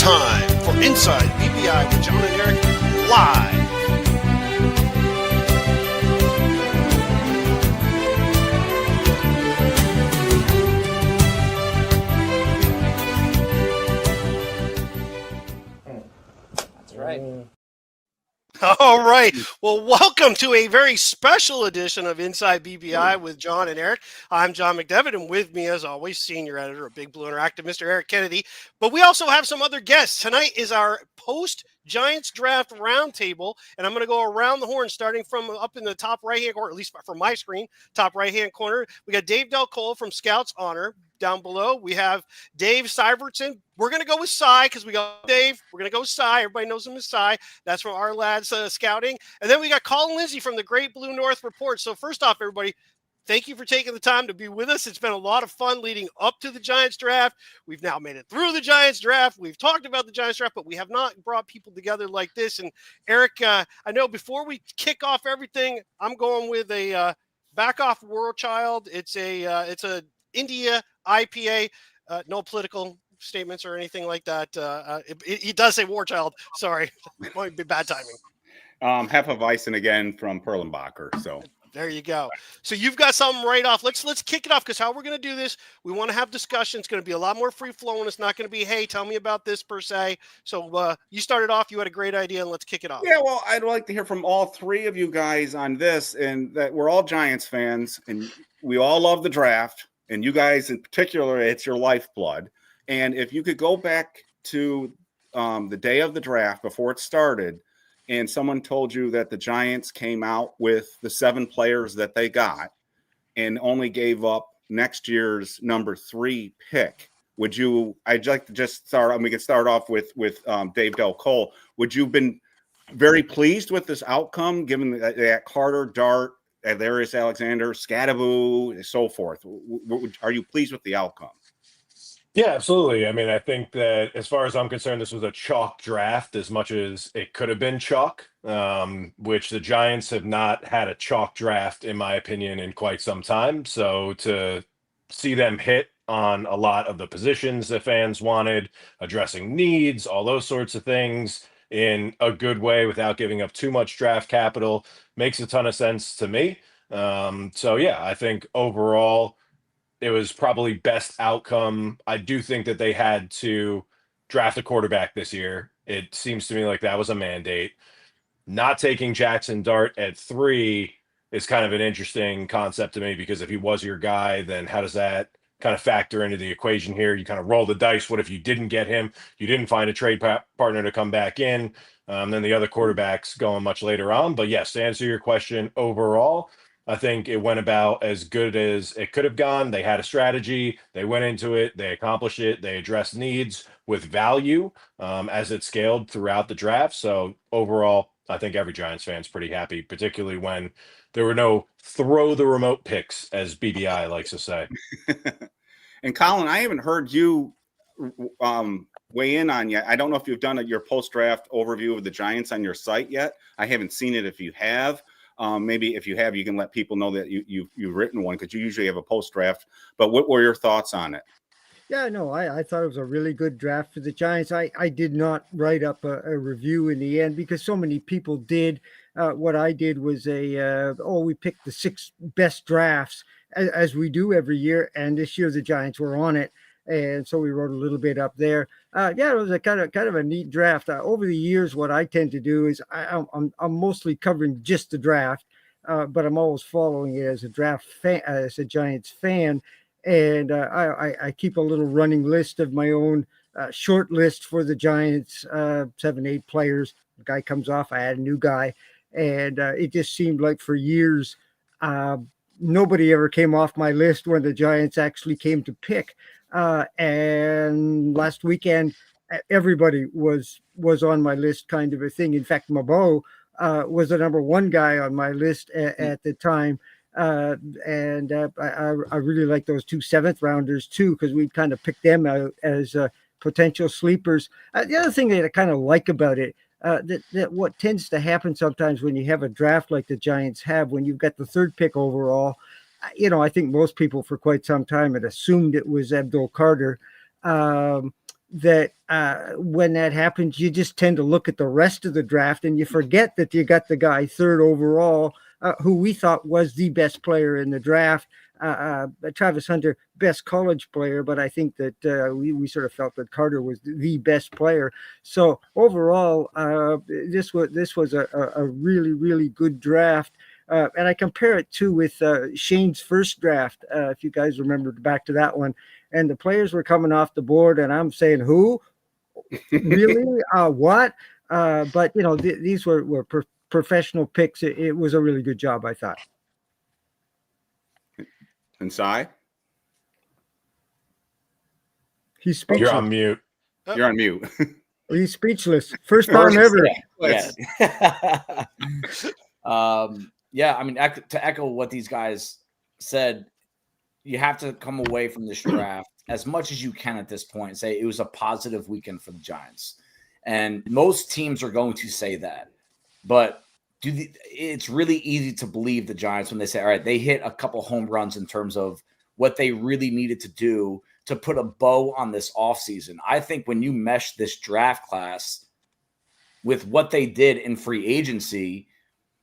time for Inside BBI with John and Eric live. That's right. All right. Well, welcome to a very special edition of Inside BBI with John and Eric. I'm John McDevitt, and with me, as always, senior editor of Big Blue Interactive, Mr. Eric Kennedy. But we also have some other guests. Tonight is our post-Giants draft roundtable, and I'm going to go around the horn, starting from up in the top right-hand corner, at least from my screen, top right-hand corner. We got Dave Del Cole from Scouts Honor. Down below, we have Dave Syvertsen. We're going to go with Cy because we got Dave. We're going to go with Cy. Everybody knows him as Cy. That's from Ourlads Scouting. And then we got Colin Lindsay from the Great Blue North Report. So first off, everybody, thank you for taking the time to be with us. It's been a lot of fun leading up to the Giants draft. We've now made it through the Giants draft. We've talked about the Giants draft, but we have not brought people together like this. And Eric, I know before we kick off everything, I'm going with a back off World Child. It's a India IPA, no political statements or anything like that. He does say War Child. Sorry, might be bad timing. Half of Weissen again from Perlenbacher. So there you go. So you've got something right off. Let's kick it off, because how we're going to do this, we want to have discussion. It's going to be a lot more free flowing. It's not going to be, hey, tell me about this per se. So you started off. You had a great idea, and let's kick it off. Yeah, well, I'd like to hear from all three of you guys on this, and that we're all Giants fans, and we all love the draft. And you guys in particular, it's your lifeblood. And if you could go back to the day of the draft before it started, and someone told you that the Giants came out with the 7 players that they got and only gave up next year's number 3 pick, would you? I'd like to just start. And we can start off with Dave Del Cole. Would you have been very pleased with this outcome, given that Carter, Dart, Darius Alexander, Scadaboo, and so forth? Are you pleased with the outcome? Yeah, absolutely. I mean, I think that as far as I'm concerned, this was a chalk draft as much as it could have been chalk, which the Giants have not had a chalk draft, in my opinion, in quite some time. So to see them hit on a lot of the positions that fans wanted, addressing needs, all those sorts of things in a good way without giving up too much draft capital makes a ton of sense to me. So yeah, I think overall it was probably best outcome. I do think that they had to draft a quarterback this year. It seems to me like that was a mandate. Not taking Jackson Dart at 3 is kind of an interesting concept to me, because if he was your guy, then how does that kind of factor into the equation here? You kind of roll the dice. What if you didn't get him? You didn't find a trade partner to come back in. Then the other quarterbacks going much later on. But yes, to answer your question, overall, I think it went about as good as it could have gone. They had a strategy. They went into it. They accomplished it. They addressed needs with value as it scaled throughout the draft. So overall, I think every Giants fan's pretty happy, particularly when there were no throw the remote picks, as BBI likes to say. And Colin, I haven't heard you weigh in on yet. I don't know if you've done your post-draft overview of the Giants on your site yet. I haven't seen it. If you have, maybe if you have, you can let people know that you've written one, because you usually have a post-draft. But what were your thoughts on it? Yeah, no, I thought it was a really good draft for the Giants. I did not write up a review in the end, because so many people did. What I did was we picked the 6 best drafts, as we do every year. And this year the Giants were on it. And so we wrote a little bit up there. It was a kind of a neat draft. Over the years, what I tend to do is I'm mostly covering just the draft, but I'm always following it as a draft fan, as a Giants fan. And I keep a little running list of my own short list for the Giants, 7, 8 players. The guy comes off, I add a new guy. And it just seemed like for years, nobody ever came off my list when the Giants actually came to pick. And last weekend, everybody was on my list, kind of a thing. In fact, Mabo was the number 1 guy on my list at the time. I really like those 2 7th rounders too, because we kind of picked them out as potential sleepers. The other thing that I kind of like about it, that what tends to happen sometimes when you have a draft like the Giants have, when you've got the 3rd pick overall, I think most people for quite some time had assumed it was Abdul Carter. that when that happens, you just tend to look at the rest of the draft and you forget that you got the guy third overall, who we thought was the best player in the draft. Travis Hunter, best college player, but I think that we sort of felt that Carter was the best player. So overall, this was a really, really good draft. And I compare it too with Shane's first draft, if you guys remember back to that one. And the players were coming off the board, and I'm saying, who? Really? What? But, these were professional picks. It was a really good job, I thought. And Cy? He's speechless. You're on mute. You're on mute. He's speechless. First time ever. Yeah. Yeah, I mean, to echo what these guys said, you have to come away from this draft as much as you can at this point and say it was a positive weekend for the Giants. And most teams are going to say that. But it's really easy to believe the Giants when they say, all right, they hit a couple home runs in terms of what they really needed to do to put a bow on this offseason. I think when you mesh this draft class with what they did in free agency,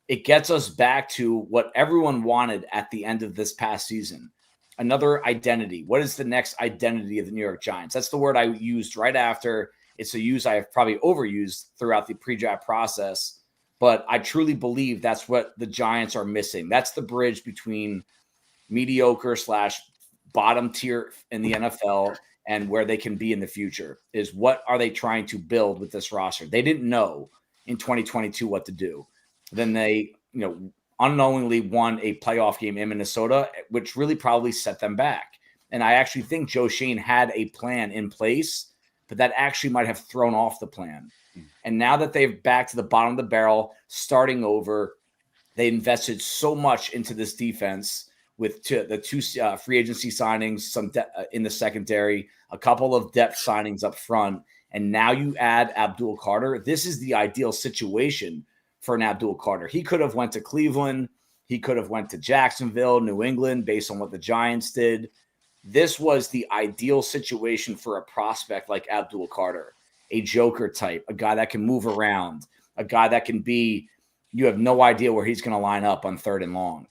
it gets us back to what everyone wanted at the end of this past season. Another identity. What is the next identity of the New York Giants? That's the word I used right after. It's a use I have probably overused throughout the pre-draft process, but I truly believe that's what the Giants are missing. That's the bridge between mediocre / bottom tier in the NFL and where they can be in the future. Is what are they trying to build with this roster? They didn't know in 2022 what to do. Then they, unknowingly won a playoff game in Minnesota, which really probably set them back. And I actually think Joe Schoen had a plan in place, but that actually might have thrown off the plan. And now that they've back to the bottom of the barrel, starting over, they invested so much into this defense with the two free agency signings, some in the secondary, a couple of depth signings up front. And now you add Abdul Carter. This is the ideal situation for an Abdul Carter. He could have went to Cleveland. He could have went to Jacksonville, New England, based on what the Giants did. This was the ideal situation for a prospect like Abdul Carter, a joker type, a guy that can move around, a guy that can be, you have no idea where he's going to line up on 3rd and long.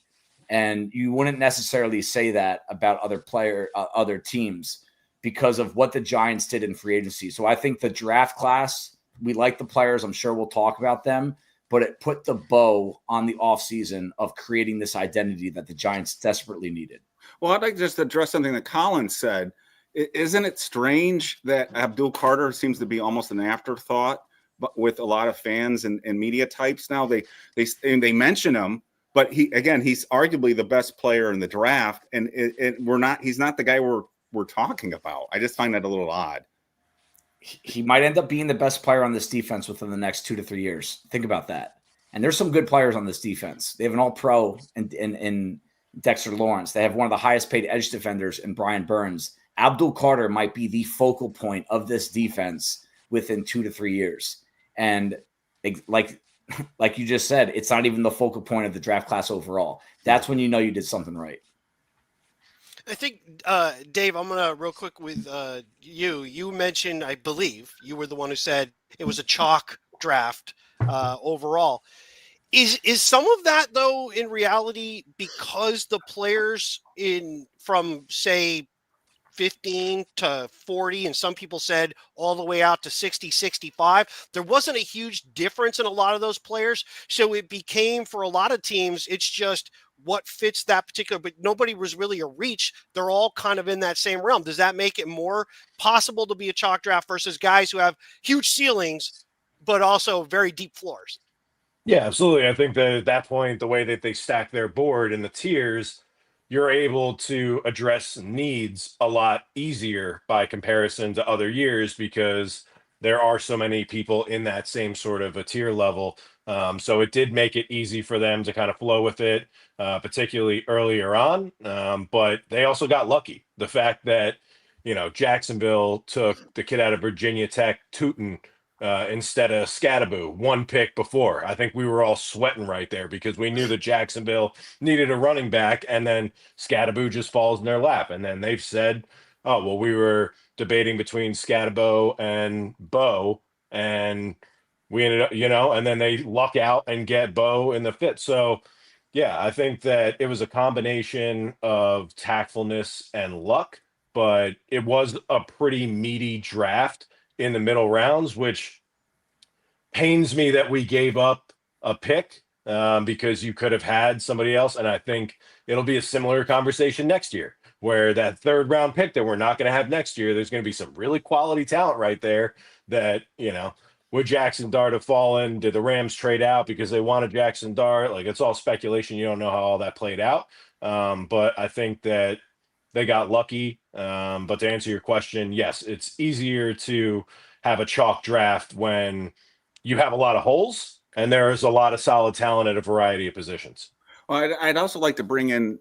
And you wouldn't necessarily say that about other teams because of what the Giants did in free agency. So I think the draft class, we like the players. I'm sure we'll talk about them, but it put the bow on the offseason of creating this identity that the Giants desperately needed. Well, I'd like to just address something that Colin said. Isn't it strange that Abdul Carter seems to be almost an afterthought, but with a lot of fans and media types now? They mention him, but he's arguably the best player in the draft, and he's not the guy we're talking about. I just find that a little odd. He might end up being the best player on this defense within the next 2 to 3 years. Think about that. And there's some good players on this defense. They have an all-pro in Dexter Lawrence. They have one of the highest paid edge defenders in Brian Burns. Abdul Carter might be the focal point of this defense within 2 to 3 years. And like you just said, it's not even the focal point of the draft class overall. That's when you know you did something right. I think, Dave, I'm going to real quick with you. You mentioned, I believe, you were the one who said it was a chalk draft overall. Is some of that, though, in reality, because the players from, say, 15 to 40, and some people said all the way out to 60, 65, there wasn't a huge difference in a lot of those players. So it became, for a lot of teams, it's just what fits that particular, but nobody was really a reach. They're all kind of in that same realm. Does that make it more possible to be a chalk draft versus guys who have huge ceilings, but also very deep floors? Yeah, absolutely. I think that at that point, the way that they stack their board in the tiers, you're able to address needs a lot easier by comparison to other years because there are so many people in that same sort of a tier level. So it did make it easy for them to kind of flow with it, particularly earlier on. But they also got lucky. The fact that, Jacksonville took the kid out of Virginia Tech, Tootin, instead of Scadaboo, one pick before. I think we were all sweating right there because we knew that Jacksonville needed a running back, and then Scadaboo just falls in their lap. And then they've said oh, well, we were debating between Scatabo and Bo, and we ended up, and then they luck out and get Bo in the fifth. So, yeah, I think that it was a combination of tactfulness and luck, but it was a pretty meaty draft in the middle rounds, which pains me that we gave up a pick because you could have had somebody else. And I think it'll be a similar conversation next year, where that third round pick that we're not going to have next year, there's going to be some really quality talent right there that, would Jackson Dart have fallen? Did the Rams trade out because they wanted Jackson Dart? Like, it's all speculation. You don't know how all that played out. But I think that they got lucky. But to answer your question, yes, it's easier to have a chalk draft when you have a lot of holes and there is a lot of solid talent at a variety of positions. Well, I'd also like to bring in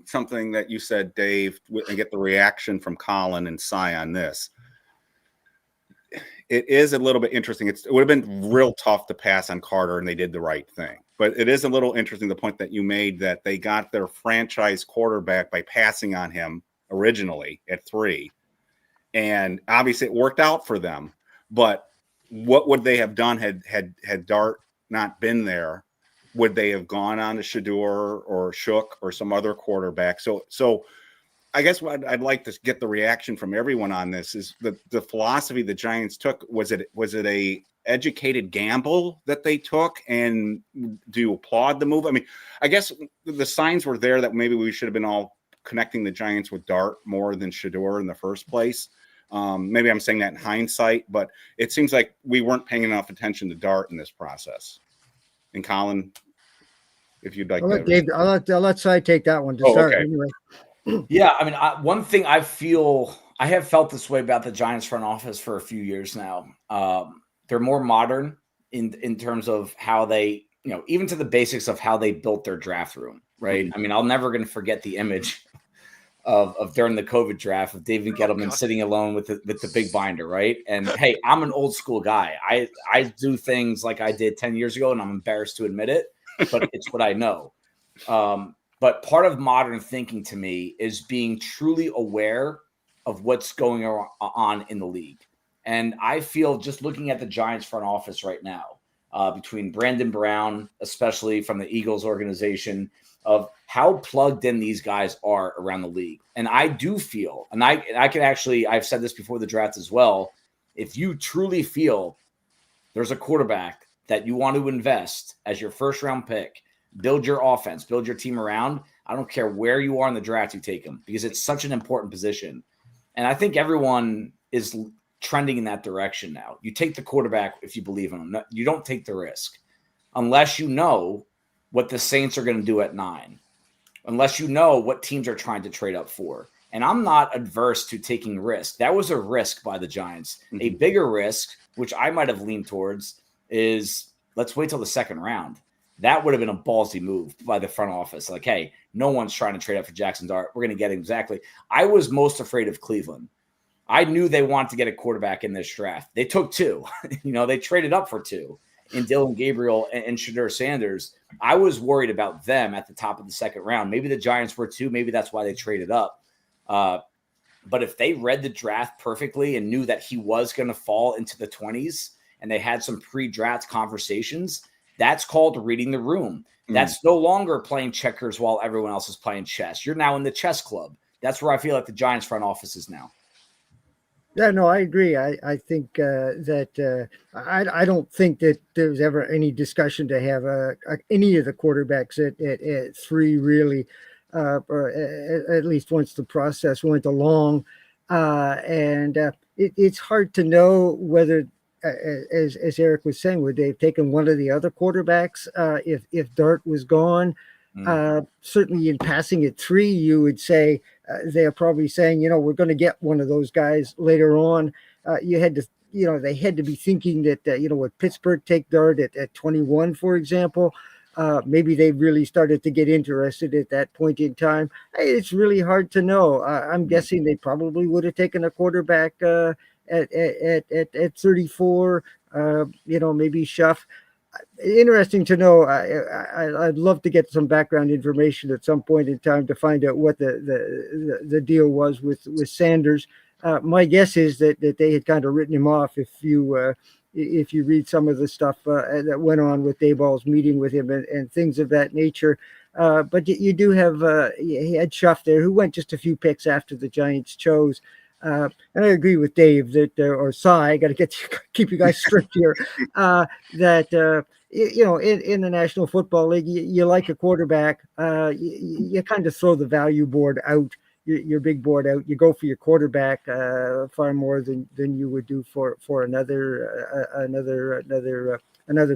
something that you said, Dave, and get the reaction from Colin and Cy on this. It is a little bit interesting. It would have been real tough to pass on Carter, and they did the right thing. But it is a little interesting, the point that you made, that they got their franchise quarterback by passing on him originally at 3. And obviously it worked out for them. But what would they have done had Dart not been there? Would they have gone on to Shador or Shook or some other quarterback? So I guess what I'd like to get the reaction from everyone on this is the philosophy the Giants took. Was it a educated gamble that they took, and do you applaud the move? I mean, I guess the signs were there that maybe we should have been all connecting the Giants with Dart more than Shador in the first place. Maybe I'm saying that in hindsight, but it seems like we weren't paying enough attention to Dart in this process. And Colin, if you'd like I'll let Cy take that one to start. Okay. Anyway. Yeah, I mean, one thing I have felt this way about the Giants front office for a few years now. They're more modern in terms of how they, even to the basics of how they built their draft room, right? Mm-hmm. I mean, I'm never going to forget the image of during the COVID draft of David Gettleman sitting alone with the big binder, right? And hey, I'm an old school guy. I do things like I did 10 years ago, and I'm embarrassed to admit it, but it's what I know. But part of modern thinking to me is being truly aware of what's going on in the league. And I feel, just looking at the Giants front office right now, between Brandon Brown, especially from the Eagles organization, of how plugged in these guys are around the league. And I do feel, and I can actually, I've said this before the draft as well, if you truly feel there's a quarterback that you want to invest as your first round pick, build your offense, build your team around, I don't care where you are in the draft, you take them, because it's such an important position. And I think everyone is trending in that direction now. You take the quarterback if you believe in him. You don't take the risk unless you know what the Saints are going to do at 9, unless you know what teams are trying to trade up for. And I'm not adverse to taking risk. That was a risk by the Giants. Mm-hmm. A bigger risk, which I might have leaned towards, is let's wait till the second round. That would have been a ballsy move by the front office. Like, hey, no one's trying to trade up for Jackson Dart. We're going to get him exactly. I was most afraid of Cleveland. I knew they wanted to get a quarterback in this draft. They took 2. They traded up for 2 in Dylan Gabriel and Shedeur Sanders. I was worried about them at the top of the second round. Maybe the Giants were too. Maybe that's why they traded up. But if they read the draft perfectly and knew that he was going to fall into the 20s, and they had some pre-draft conversations, that's called reading the room. That's no longer playing checkers while everyone else is playing chess. You're now in the chess club. That's where I feel like the Giants front office is now. Yeah, no, I agree. I think that I don't think that there's ever any discussion to have any of the quarterbacks at 3 really, or at least once the process went along. And it's hard to know whether, as Eric was saying, would they have taken one of the other quarterbacks if Dart was gone? Certainly in passing at 3, you would say they're probably saying, we're going to get one of those guys later on. They had to be thinking that, would Pittsburgh take Dart at 21, for example? Maybe they really started to get interested at that point in time. It's really hard to know. I'm guessing they probably would have taken a quarterback at 34, maybe Schuff. interesting to know. I'd love to get some background information at some point in time to find out what the deal was with Sanders. My guess is that they had kind of written him off. If you read some of the stuff that went on with Dayball's meeting with him and things of that nature. But you do have he had Schuff there, who went just a few picks after the Giants chose. And I agree with Dave that, or Cy, I got to keep you guys strict here, that in the National Football League, you like a quarterback, you kind of throw the value board out, your big board out. You go for your quarterback far more than you would do for another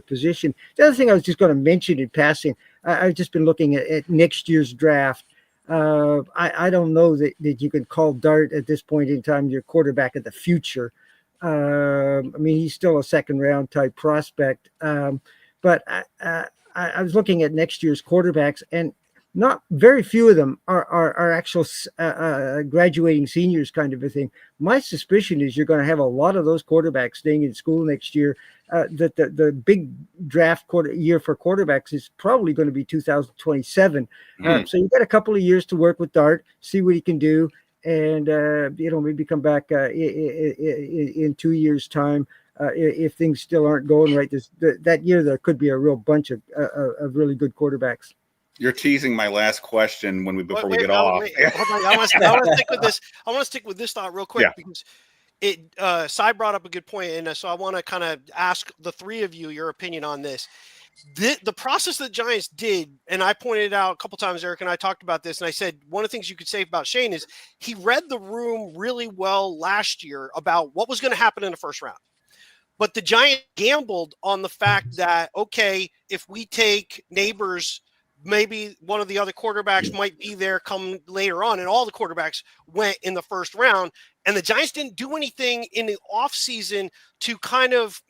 position. The other thing I was just going to mention in passing, I've just been looking at next year's draft. I don't know that you can call Dart at this point in time your quarterback of the future. I mean, he's still a second round type prospect. But I was looking at next year's quarterbacks, and not very few of them are actual graduating seniors kind of a thing. My suspicion is you're going to have a lot of those quarterbacks staying in school next year. That the big draft year for quarterbacks is probably going to be 2027. So you've got a couple of years to work with Dart, see what he can do, and maybe come back in 2 years' time if things still aren't going right. That year there could be a real bunch of really good quarterbacks. You're teasing my last question before we get off. I want to stick with this. I want to stick with this thought real quick because Cy brought up a good point, and so I want to kind of ask the three of you your opinion on this. The process that Giants did, and I pointed out a couple times, Eric and I talked about this, and I said one of the things you could say about Shane is he read the room really well last year about what was going to happen in the first round. But the Giants gambled on the fact that, okay, if we take Neighbors, maybe one of the other quarterbacks might be there come later on, and all the quarterbacks went in the first round. And the Giants didn't do anything in the offseason to kind of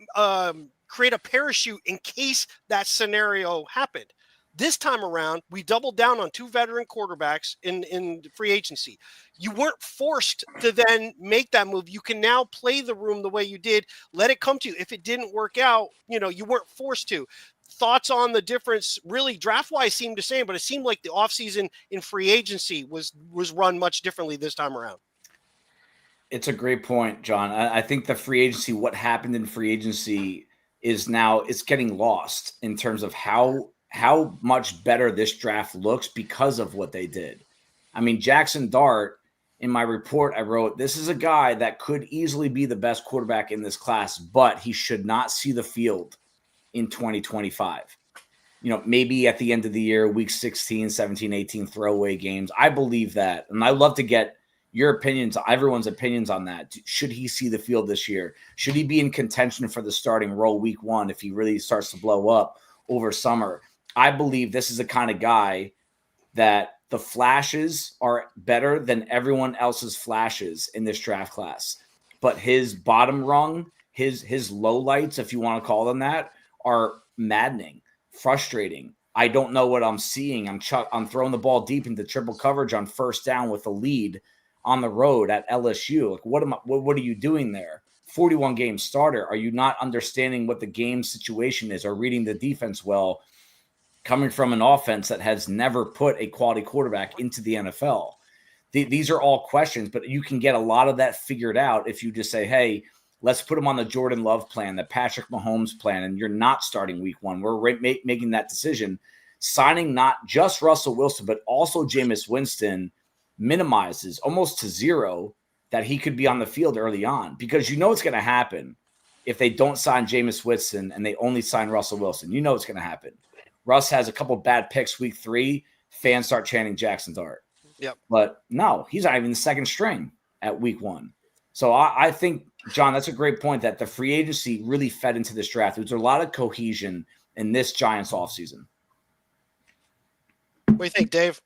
create a parachute in case that scenario happened. This time around, we doubled down on two veteran quarterbacks in free agency. You weren't forced to then make that move. You can now play the room the way you did. Let it come to you. If it didn't work out, you weren't forced to. Thoughts on the difference? Really, draft-wise seemed the same, but it seemed like the offseason in free agency was run much differently this time around. It's a great point, John. I think the free agency, what happened in free agency is now it's getting lost in terms of how much better this draft looks because of what they did. I mean, Jackson Dart, in my report, I wrote, this is a guy that could easily be the best quarterback in this class, but he should not see the field in 2025. Maybe at the end of the year, week 16, 17, 18, throwaway games. I believe that. And I'd love to get your opinions, everyone's opinions on that. Should he see the field this year? Should he be in contention for the starting role week 1 if he really starts to blow up over summer? I believe this is the kind of guy that the flashes are better than everyone else's flashes in this draft class. But his bottom rung, his lowlights, if you want to call them that, are maddening, frustrating. I don't know what I'm seeing. I'm throwing the ball deep into triple coverage on first down with a lead on the road at LSU. Like, what are you doing there? 41 game starter. Are you not understanding what the game situation is or reading the defense well, coming from an offense that has never put a quality quarterback into the NFL? These are all questions, but you can get a lot of that figured out if you just say, hey, let's put him on the Jordan Love plan, the Patrick Mahomes plan, and you're not starting week 1. We're making that decision. Signing not just Russell Wilson, but also Jameis Winston minimizes almost to zero that he could be on the field early on, because it's going to happen if they don't sign Jameis Winston and they only sign Russell Wilson. It's going to happen. Russ has a couple bad picks week 3. Fans start chanting Jackson Dart. Yep. But no, he's not even the second string at week 1. So I think, John, that's a great point that the free agency really fed into this draft. There's a lot of cohesion in this Giants offseason. What do you think, Dave?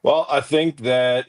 Well, I think that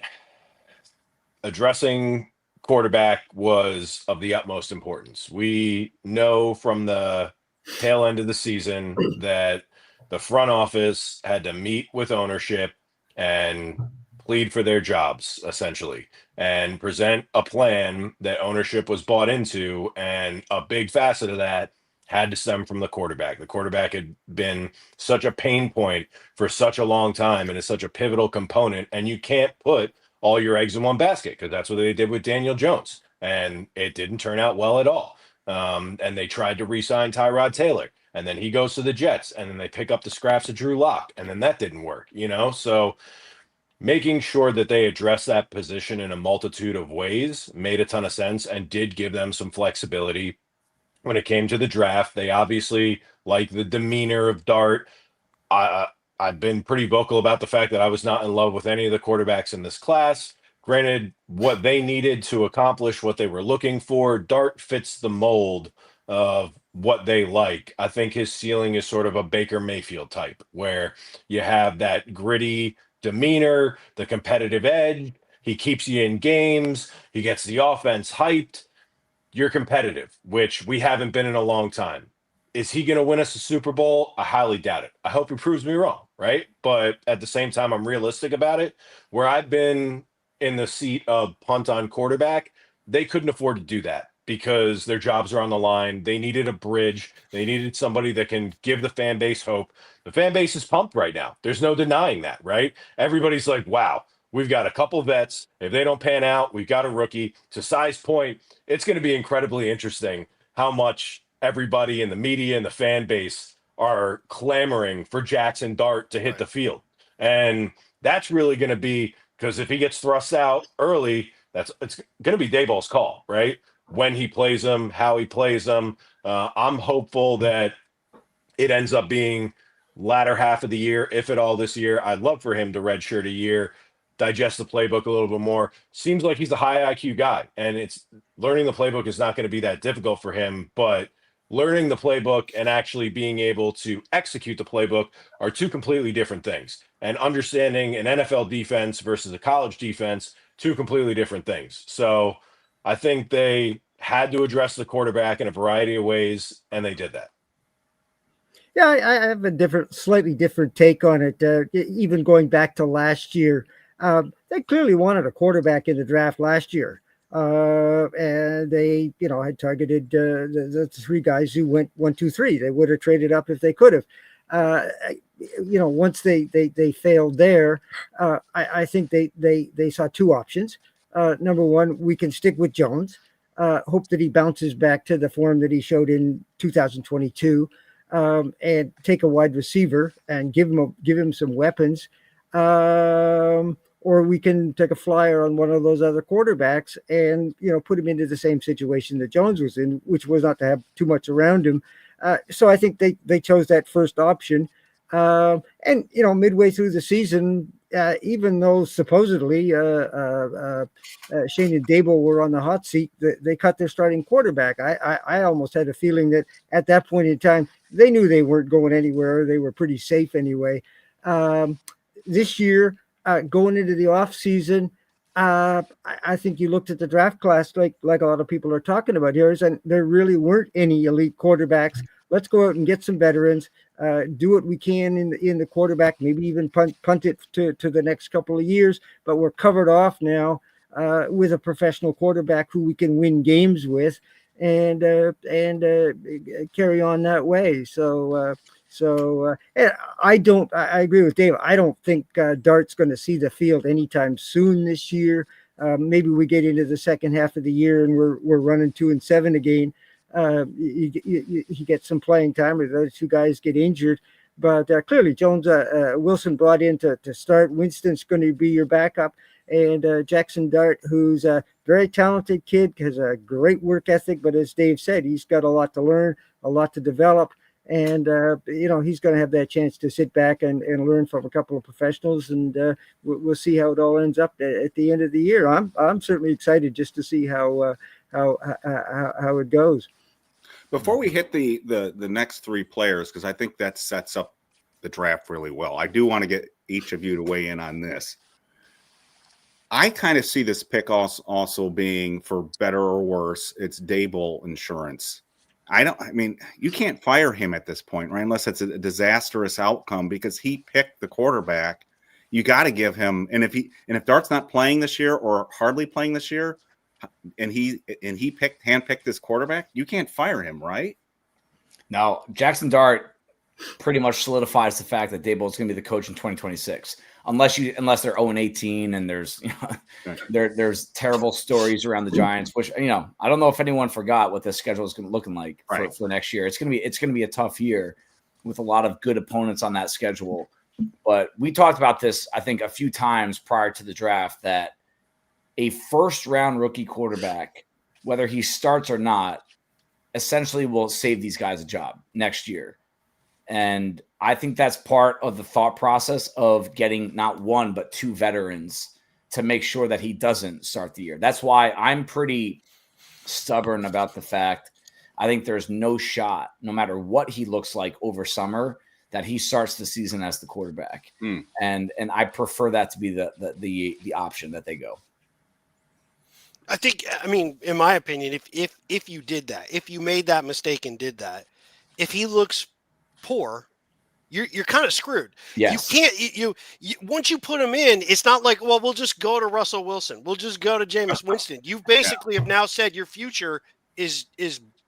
addressing quarterback was of the utmost importance. We know from the tail end of the season that the front office had to meet with ownership and plead for their jobs, essentially, and present a plan that ownership was bought into. And a big facet of that had to stem from the quarterback. The quarterback had been such a pain point for such a long time and is such a pivotal component. And you can't put all your eggs in one basket, because that's what they did with Daniel Jones. And it didn't turn out well at all. And they tried to re-sign Tyrod Taylor, and then he goes to the Jets, and then they pick up the scraps of Drew Lock, and then that didn't work, So making sure that they address that position in a multitude of ways made a ton of sense and did give them some flexibility. When it came to the draft, they obviously like the demeanor of Dart. I've been pretty vocal about the fact that I was not in love with any of the quarterbacks in this class. Granted, what they needed to accomplish what they were looking for, Dart fits the mold of what they like. I think his ceiling is sort of a Baker Mayfield type, where you have that gritty demeanor, the competitive edge. He keeps you in games. He gets the offense hyped. You're competitive, which we haven't been in a long time. Is he going to win us a Super Bowl? I highly doubt it. I hope he proves me wrong, right? But at the same time, I'm realistic about it. Where I've been in the seat of punt on quarterback, they couldn't afford to do that because their jobs are on the line. They needed a bridge. They needed somebody that can give the fan base hope. The fan base is pumped right now. There's no denying that, right? Everybody's like, wow, we've got a couple vets. If they don't pan out, we've got a rookie. To Sai's point, it's going to be incredibly interesting how much everybody in the media and the fan base are clamoring for Jackson Dart to hit the field. And that's really going to be, because if he gets thrust out early, it's going to be Dayball's call, right? When he plays them, how he plays them. I'm hopeful that it ends up being latter half of the year, if at all this year. I'd love for him to redshirt a year, digest the playbook a little bit more. Seems like he's a high IQ guy, and it's learning the playbook is not going to be that difficult for him, but learning the playbook and actually being able to execute the playbook are two completely different things. And understanding an NFL defense versus a college defense, two completely different things. So I think they had to address the quarterback in a variety of ways, and they did that. Yeah, I have a slightly different take on it. Even going back to last year, they clearly wanted a quarterback in the draft last year. And they, had targeted the three guys who went 1, 2, 3. They would have traded up if they could have. Once they failed there, I think they saw two options. Number one, we can stick with Jones, hope that he bounces back to the form that he showed in 2022, and take a wide receiver and give him some weapons. Or we can take a flyer on one of those other quarterbacks and, put him into the same situation that Jones was in, which was not to have too much around him. So I think they chose that first option. And, midway through the season, even though supposedly Shane and Dable were on the hot seat, they cut their starting quarterback. I almost had a feeling that at that point in time, they knew they weren't going anywhere. They were pretty safe anyway. This year, going into the off season, I think you looked at the draft class like a lot of people are talking about here, and there really weren't any elite quarterbacks. Let's go out and get some veterans, do what we can in the quarterback, maybe even punt it to the next couple of years. But we're covered off now with a professional quarterback who we can win games with, and carry on that way. So I agree with Dave. I don't think Dart's going to see the field anytime soon this year. Maybe we get into the second half of the year and we're running 2-7 again. He gets some playing time, or those two guys get injured. But clearly, Jones, Wilson brought in to start. Winston's going to be your backup, and Jackson Dart, who's a very talented kid, has a great work ethic. But as Dave said, he's got a lot to learn, a lot to develop. And, he's going to have that chance to sit back and learn from a couple of professionals, and we'll see how it all ends up at the end of the year. I'm certainly excited just to see how it goes. Before we hit the next three players, because I think that sets up the draft really well, I do want to get each of you to weigh in on this. I kind of see this pick also being, for better or worse, it's Dable insurance. You can't fire him at this point, right? Unless it's a disastrous outcome, because he picked the quarterback. You got to give him, and if Dart's not playing this year or hardly playing this year, and he handpicked this quarterback, you can't fire him, right? Now, Jackson Dart pretty much solidifies the fact that Daboll is going to be the coach in 2026, unless they're 0-18 and there's there's terrible stories around the Giants, which I don't know if anyone forgot what the schedule is going to looking like for next year. It's going to be a tough year with a lot of good opponents on that schedule. But we talked about this, I think, a few times prior to the draft, that a first-round rookie quarterback, whether he starts or not, essentially will save these guys a job next year. And I think that's part of the thought process of getting not one, but two veterans to make sure that he doesn't start the year. That's why I'm pretty stubborn about the fact I think there's no shot, no matter what he looks like over summer, that he starts the season as the quarterback. And I prefer that to be the option that they go. I think, in my opinion, if you did that, if you made that mistake and did that, if he looks poor, you're kind of screwed. Yes. You can't you once you put him in, it's not like, well, we'll just go to Russell Wilson, we'll just go to Jameis Winston. You basically have now said your future is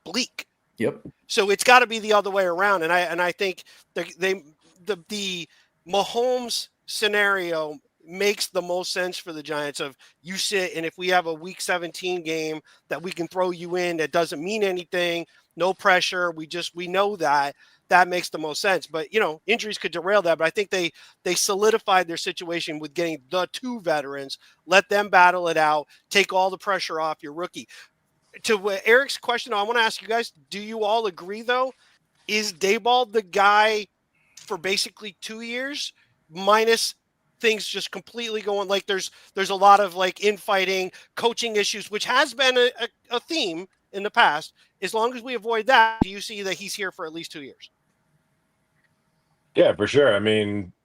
bleak. Yep. So it's got to be the other way around. And I think the Mahomes scenario makes the most sense for the Giants. Of you sit, and if we have a week 17 game that we can throw you in that doesn't mean anything, no pressure, we know that makes the most sense. But injuries could derail that. But I think they solidified their situation with getting the two veterans, let them battle it out, take all the pressure off your rookie. To Eric's question, I want to ask you guys, do you all agree, though? Is Daboll the guy for basically 2 years, minus things just completely going, like there's a lot of like infighting, coaching issues, which has been a theme in the past. As long as we avoid that, do you see that he's here for at least 2 years? Yeah, for sure.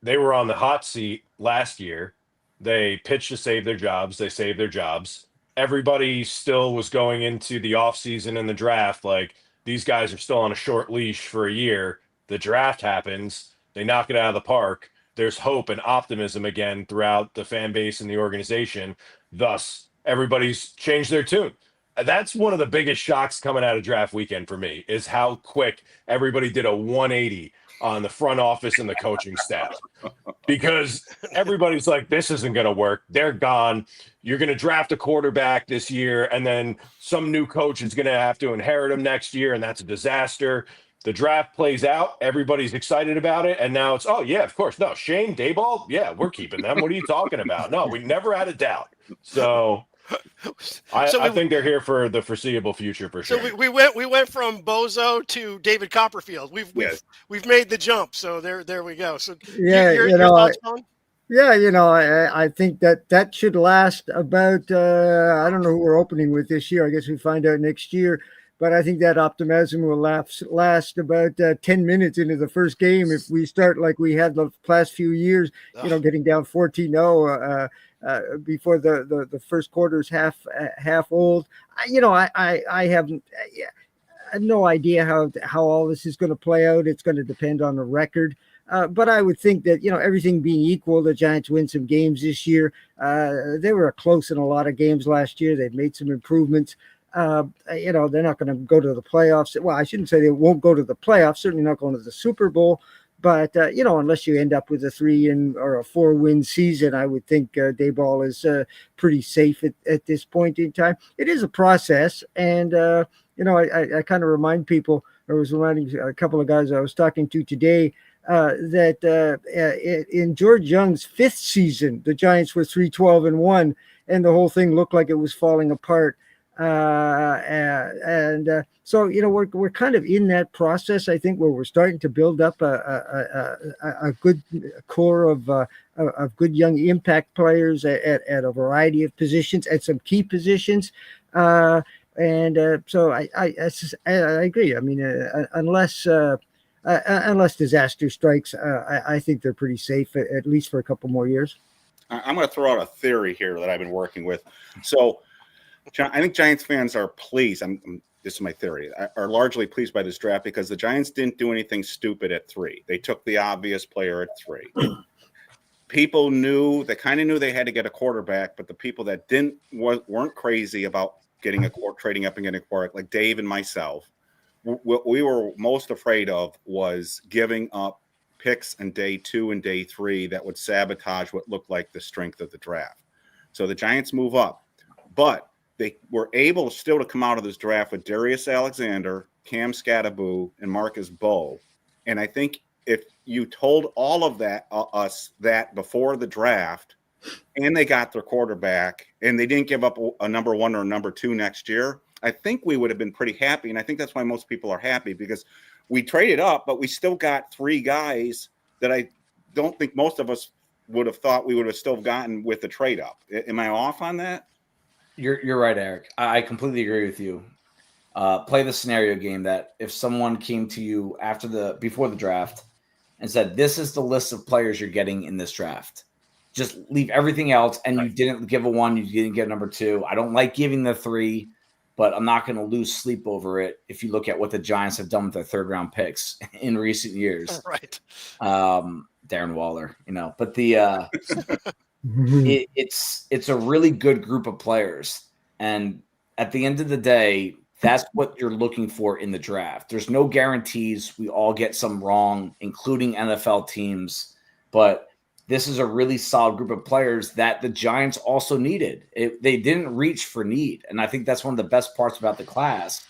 They were on the hot seat last year. They pitched to save their jobs. They saved their jobs. Everybody still was going into the offseason and the draft like these guys are still on a short leash for a year. The draft happens. They knock it out of the park. There's hope and optimism again throughout the fan base and the organization. Thus, everybody's changed their tune. That's one of the biggest shocks coming out of draft weekend for me, is how quick everybody did a 180 on the front office and the coaching staff, because everybody's like, this isn't going to work. They're gone. You're going to draft a quarterback this year, and then some new coach is going to have to inherit him next year, and that's a disaster. The draft plays out. Everybody's excited about it, and now it's, oh, yeah, of course. No, Shane, Daboll, yeah, we're keeping them. What are you talking about? No, we never had a doubt. So I think they're here for the foreseeable future for sure. So we went from Bozo to David Copperfield. We've made the jump. So there we go. So yeah, your thoughts, Colin? Yeah, I think that should last about I don't know who we're opening with this year. I guess we find out next year. But I think that optimism will last about 10 minutes into the first game if we start like we had the past few years, getting down 14-0 before the first quarter is half old. I have no idea how all this is going to play out. It's going to depend on the record. But I would think that, everything being equal, the Giants win some games this year. They were close in a lot of games last year. They've made some improvements. They're not going to go to the playoffs. Well, I shouldn't say they won't go to the playoffs, certainly not going to the Super Bowl. But, unless you end up with a 3 or a 4-win season, I would think Daboll is pretty safe at this point in time. It is a process. And, I kind of remind people, I was reminding a couple of guys I was talking to today, that in George Young's 5th season, the Giants were 3-12-1, and the whole thing looked like it was falling apart. So we're kind of in that process, I think, where we're starting to build up a good core of good young impact players at a variety of positions, at some key positions. So I agree. Unless disaster strikes, I think they're pretty safe, at least for a couple more years. I'm going to throw out a theory here that I've been working with. So I think Giants fans are pleased. This is my theory. Are largely pleased by this draft because the Giants didn't do anything stupid at 3. They took the obvious player at 3. People kind of knew they had to get a quarterback, but the people that weren't crazy about trading up and getting a quarterback, like Dave and myself, what we were most afraid of was giving up picks in day 2 and day 3 that would sabotage what looked like the strength of the draft. So the Giants move up, but they were able still to come out of this draft with Darius Alexander, Cam Scattaboo, and Marcus Bowe. And I think if you told all of that us that before the draft, and they got their quarterback, and they didn't give up a number 1 or a number 2 next year, I think we would have been pretty happy. And I think that's why most people are happy, because we traded up, but we still got 3 guys that I don't think most of us would have thought we would have still gotten with the trade up. Am I off on that? You're right, Eric. I completely agree with you. Play the scenario game that if someone came to you before the draft and said, this is the list of players you're getting in this draft, just leave everything else, and you didn't give a 1, you didn't get number 2. I don't like giving the 3, but I'm not going to lose sleep over it if you look at what the Giants have done with their third-round picks in recent years. Right. Darren Waller, but it's a really good group of players. And at the end of the day, that's what you're looking for in the draft. There's no guarantees. We all get some wrong, including NFL teams. But this is a really solid group of players that the Giants also needed. They didn't reach for need. And I think that's one of the best parts about the class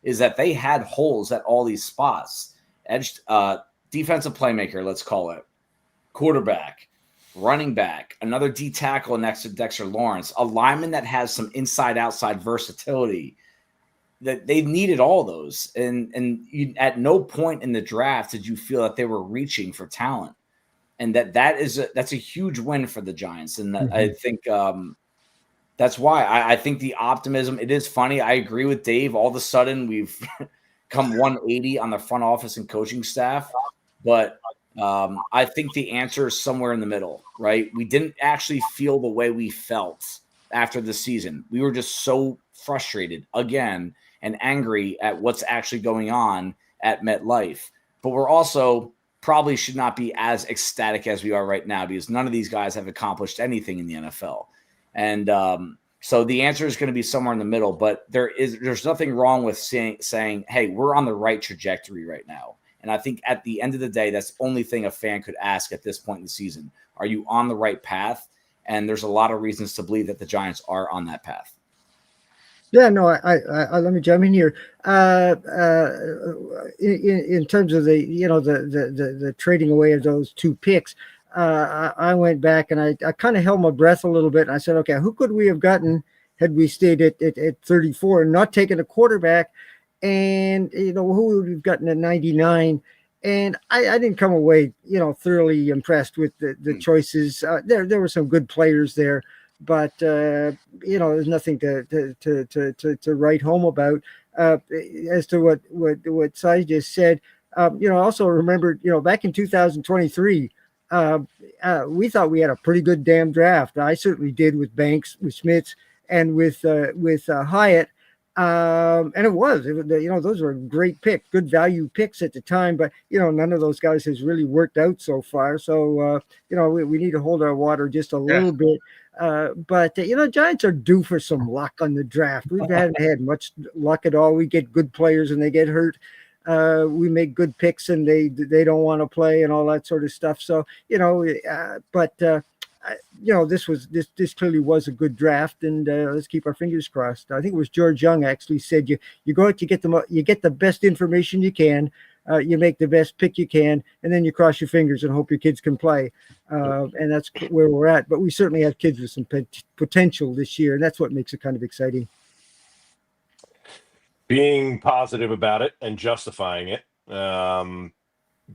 is that they had holes at all these spots. Defensive playmaker, let's call it. Quarterback, running back, another D tackle next to Dexter Lawrence, a lineman that has some inside-outside versatility. That they needed all those, and at no point in the draft did you feel that they were reaching for talent, and that's a huge win for the Giants, and I think that's why I think the optimism. It is funny. I agree with Dave. All of a sudden, we've come 180 on the front office and coaching staff, but I think the answer is somewhere in the middle. Right? We didn't actually feel the way we felt after the season. We were just so frustrated again and angry at what's actually going on at MetLife. But we're also probably should not be as ecstatic as we are right now, because none of these guys have accomplished anything in the NFL. And so the answer is going to be somewhere in the middle, but there's nothing wrong with saying, hey, we're on the right trajectory right now. And I think at the end of the day, that's the only thing a fan could ask at this point in the season. Are you on the right path? And there's a lot of reasons to believe that the Giants are on that path. Yeah, no, I let me jump in here. In terms of the trading away of those 2 picks, I went back and I kind of held my breath a little bit, and I said, okay, who could we have gotten had we stayed at 34 and not taken a quarterback? And who would we've gotten at 99? And I didn't come away thoroughly impressed with the choices. There were some good players there, but there's nothing to write home about. As to what Cy just said, also remembered, back in 2023, we thought we had a pretty good damn draft. I certainly did, with Banks, with Schmitz, and with Hyatt. And it was, those were great picks, good value picks at the time, but, none of those guys has really worked out so far. So, we need to hold our water just a little bit. But Giants are due for some luck on the draft. We haven't had much luck at all. We get good players and they get hurt. We make good picks and they don't want to play and all that sort of stuff. So, this clearly was a good draft, and let's keep our fingers crossed. I think it was George Young actually said you go out, you get the best information you can, you make the best pick you can, and then you cross your fingers and hope your kids can play. And that's where we're at. But we certainly have kids with some potential this year, and that's what makes it kind of exciting. Being positive about it and justifying it.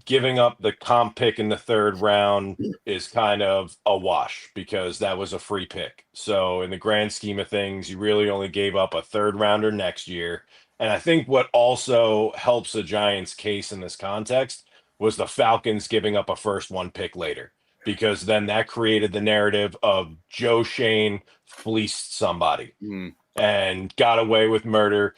Giving up the comp pick in the 3rd round is kind of a wash because that was a free pick. So in the grand scheme of things, you really only gave up a 3rd rounder next year. And I think what also helps the Giants' case in this context was the Falcons giving up a 1st-1 pick later, because then that created the narrative of Joe Schoen fleeced somebody and got away with murder,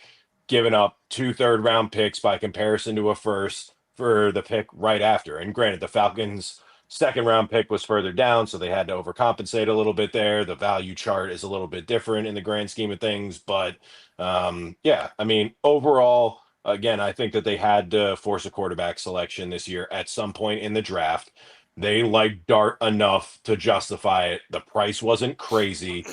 giving up 2 third-round picks by comparison to a 1st for the pick right after. And granted, the Falcons' 2nd-round pick was further down, so they had to overcompensate a little bit there. The value chart is a little bit different in the grand scheme of things. But, overall, Again, I think that they had to force a quarterback selection this year at some point in the draft. They liked Dart enough to justify it. The price wasn't crazy.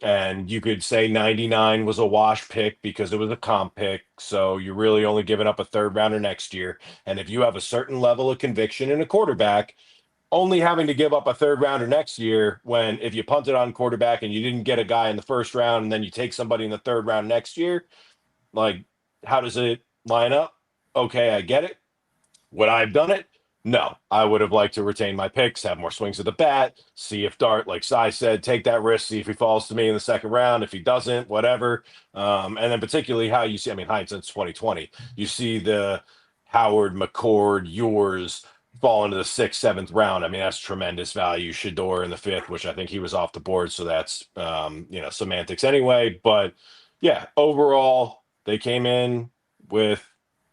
And you could say 99 was a wash pick because it was a comp pick. So you're really only giving up a third rounder next year. And if you have a certain level of conviction in a quarterback, only having to give up a third rounder next year, when if you punted on quarterback and you didn't get a guy in the first round and then you take somebody in the third round next year, like, how does it line up? Okay, I get it. Would I have done it? No, I would have liked to retain my picks, have more swings of the bat, see if Dart, like Cy said, take that risk, see if he falls to me in the second round. If he doesn't, whatever. And then particularly how you see, I mean, hindsight's 2020. You see the Howard, McCord, yours fall into the 6th, 7th round. I mean, that's tremendous value. Shador in the 5th, which I think he was off the board. So that's, semantics anyway. But yeah, overall, they came in with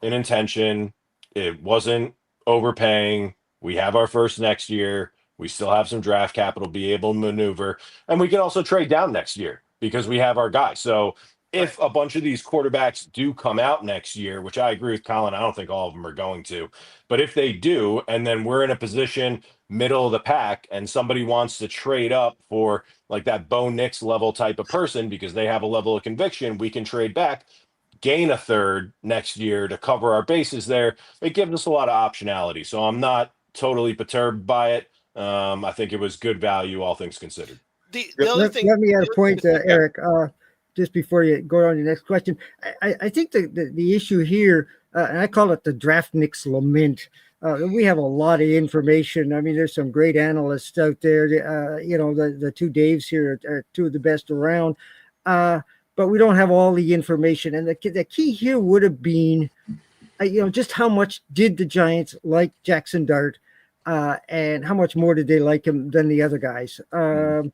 an intention. It wasn't overpaying. We have our first next year. We still have some draft capital, be able to maneuver. And we can also trade down next year because we have our guy. So if a bunch of these quarterbacks do come out next year, which I agree with Colin, I don't think all of them are going to, but if they do, and then we're in a position middle of the pack and somebody wants to trade up for like that Bo Nix level type of person because they have a level of conviction, we can trade back, gain a third next year to cover our bases there. It gives us a lot of optionality. So I'm not totally perturbed by it. I think it was good value, all things considered. The other thing, let me add a point, Eric, just before you go on to the next question. I think the issue here, and I call it the draft Nix lament. We have a lot of information. I mean, there's some great analysts out there. The two Daves here are two of the best around. But we don't have all the information. And the key here would have been, just how much did the Giants like Jackson Dart, and how much more did they like him than the other guys? And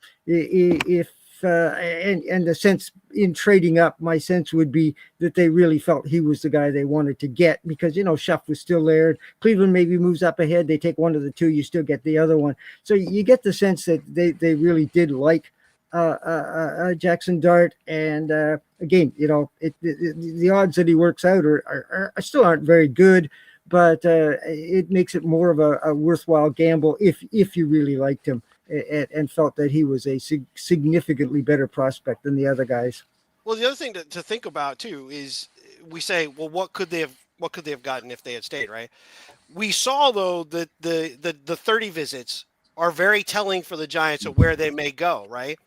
the sense in trading up, my sense would be that they really felt he was the guy they wanted to get because, Schuff was still there. Cleveland maybe moves up ahead. They take one of the two, you still get the other one. So you get the sense that they really did like Jackson Dart, and again, the odds that he works out are still aren't very good, but it makes it more of a worthwhile gamble if you really liked him and felt that he was a significantly better prospect than the other guys. Well, the other thing to think about too is we say, well, what could they have gotten if they had stayed, right? We saw though that the 30 visits are very telling for the Giants of where they may go, right?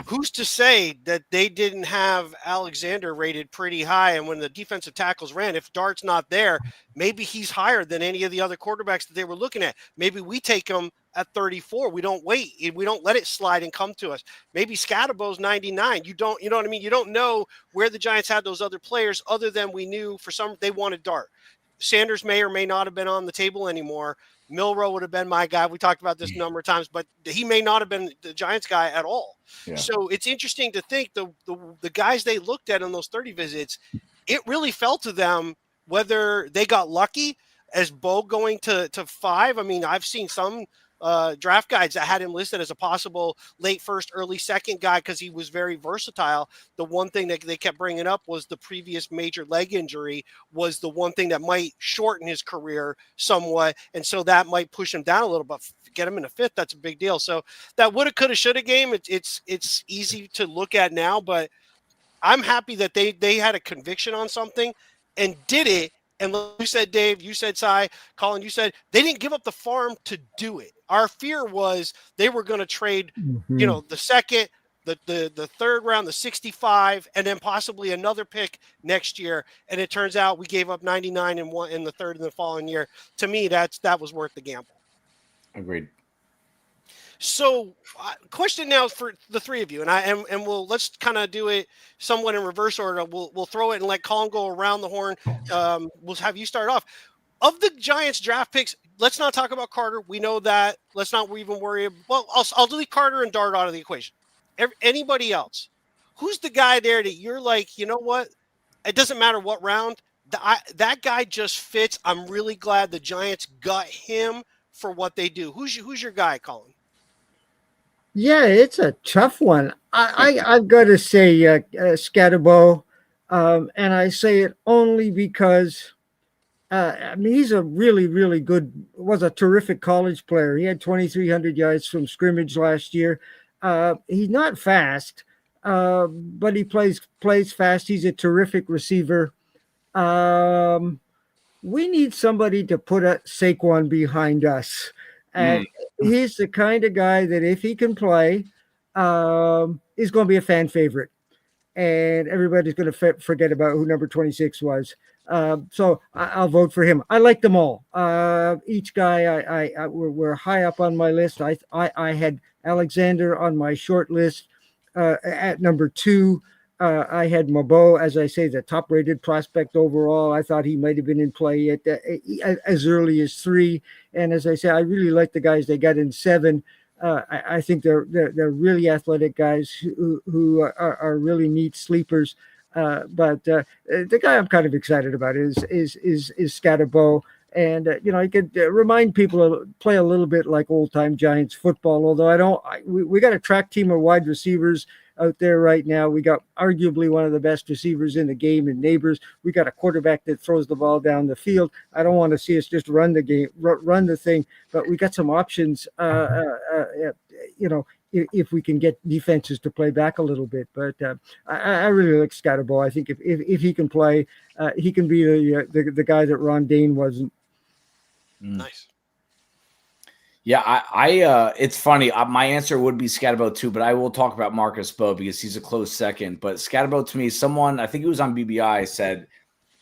Who's to say that they didn't have Alexander rated pretty high? And when the defensive tackles ran, if Dart's not there, maybe he's higher than any of the other quarterbacks that they were looking at. Maybe we take him at 34. We don't wait. We don't let it slide and come to us. Maybe Scatterbo's 99. You know what I mean? You don't know where the Giants had those other players other than we knew they wanted Dart. Sanders may or may not have been on the table anymore. Milroe would have been my guy. We talked about this a number of times, but he may not have been the Giants guy at all. Yeah. So it's interesting to think the guys they looked at in those 30 visits, it really fell to them whether they got lucky as Bo going to 5. I mean, I've seen some draft guides that had him listed as a possible late first, early second guy because he was very versatile. The one thing that they kept bringing up was the previous major leg injury was the one thing that might shorten his career somewhat, and so that might push him down a little bit. Get him in a 5th, that's a big deal. So that woulda, coulda, shoulda game, it's easy to look at now, but I'm happy that they had a conviction on something and did it. And like you said, Dave, you said, Cy, Colin, you said they didn't give up the farm to do it. Our fear was they were going to trade, the second, the third round, the 65, and then possibly another pick next year. And it turns out we gave up 99 in the third and the following year. To me, that was worth the gamble. Agreed. So, question now for the three of you, and let's kind of do it somewhat in reverse order. We'll throw it and let Colin go around the horn. We'll have you start off. Of the Giants draft picks, let's not talk about Carter. We know that. Let's not even worry. Well, I'll delete Carter and Dart out of the equation. Anybody else? Who's the guy there that you're like, you know what? It doesn't matter what round. That guy just fits. I'm really glad the Giants got him for what they do. Who's your guy, Colin? Yeah, it's a tough one. I've got to say Scatterbo. And I say it only because I mean, he's a really, really good, was a terrific college player. He had 2,300 yards from scrimmage last year. He's not fast, but he plays fast. He's a terrific receiver. Um, we need somebody to put a Saquon behind us. And he's the kind of guy that if he can play, is going to be a fan favorite. And everybody's going to forget about who number 26 was. So I'll vote for him. I like them all. Each guy were high up on my list. I had Alexander on my short list at number 2. I had Mabo, as I say, the top-rated prospect overall. I thought he might have been in play at as early as 3. And as I say, I really like the guys they got in 7. I think they're really athletic guys who are really neat sleepers. But the guy I'm kind of excited about is Scatterbo. And I could remind people to play a little bit like old time Giants football. Although we got a track team of wide receivers out there right now. We got arguably one of the best receivers in the game in Neighbors. We got a quarterback that throws the ball down the field. I don't want to see us just run the game, run the thing, but we got some options. If we can get defenses to play back a little bit. But I really like Scatterbo. I think if he can play, he can be the guy that Ron Dane wasn't. Nice. Yeah, I it's funny. My answer would be Scatterbo too, but I will talk about Marcus Bowe because he's a close second. But Scatterbo to me, someone, I think it was on BBI, said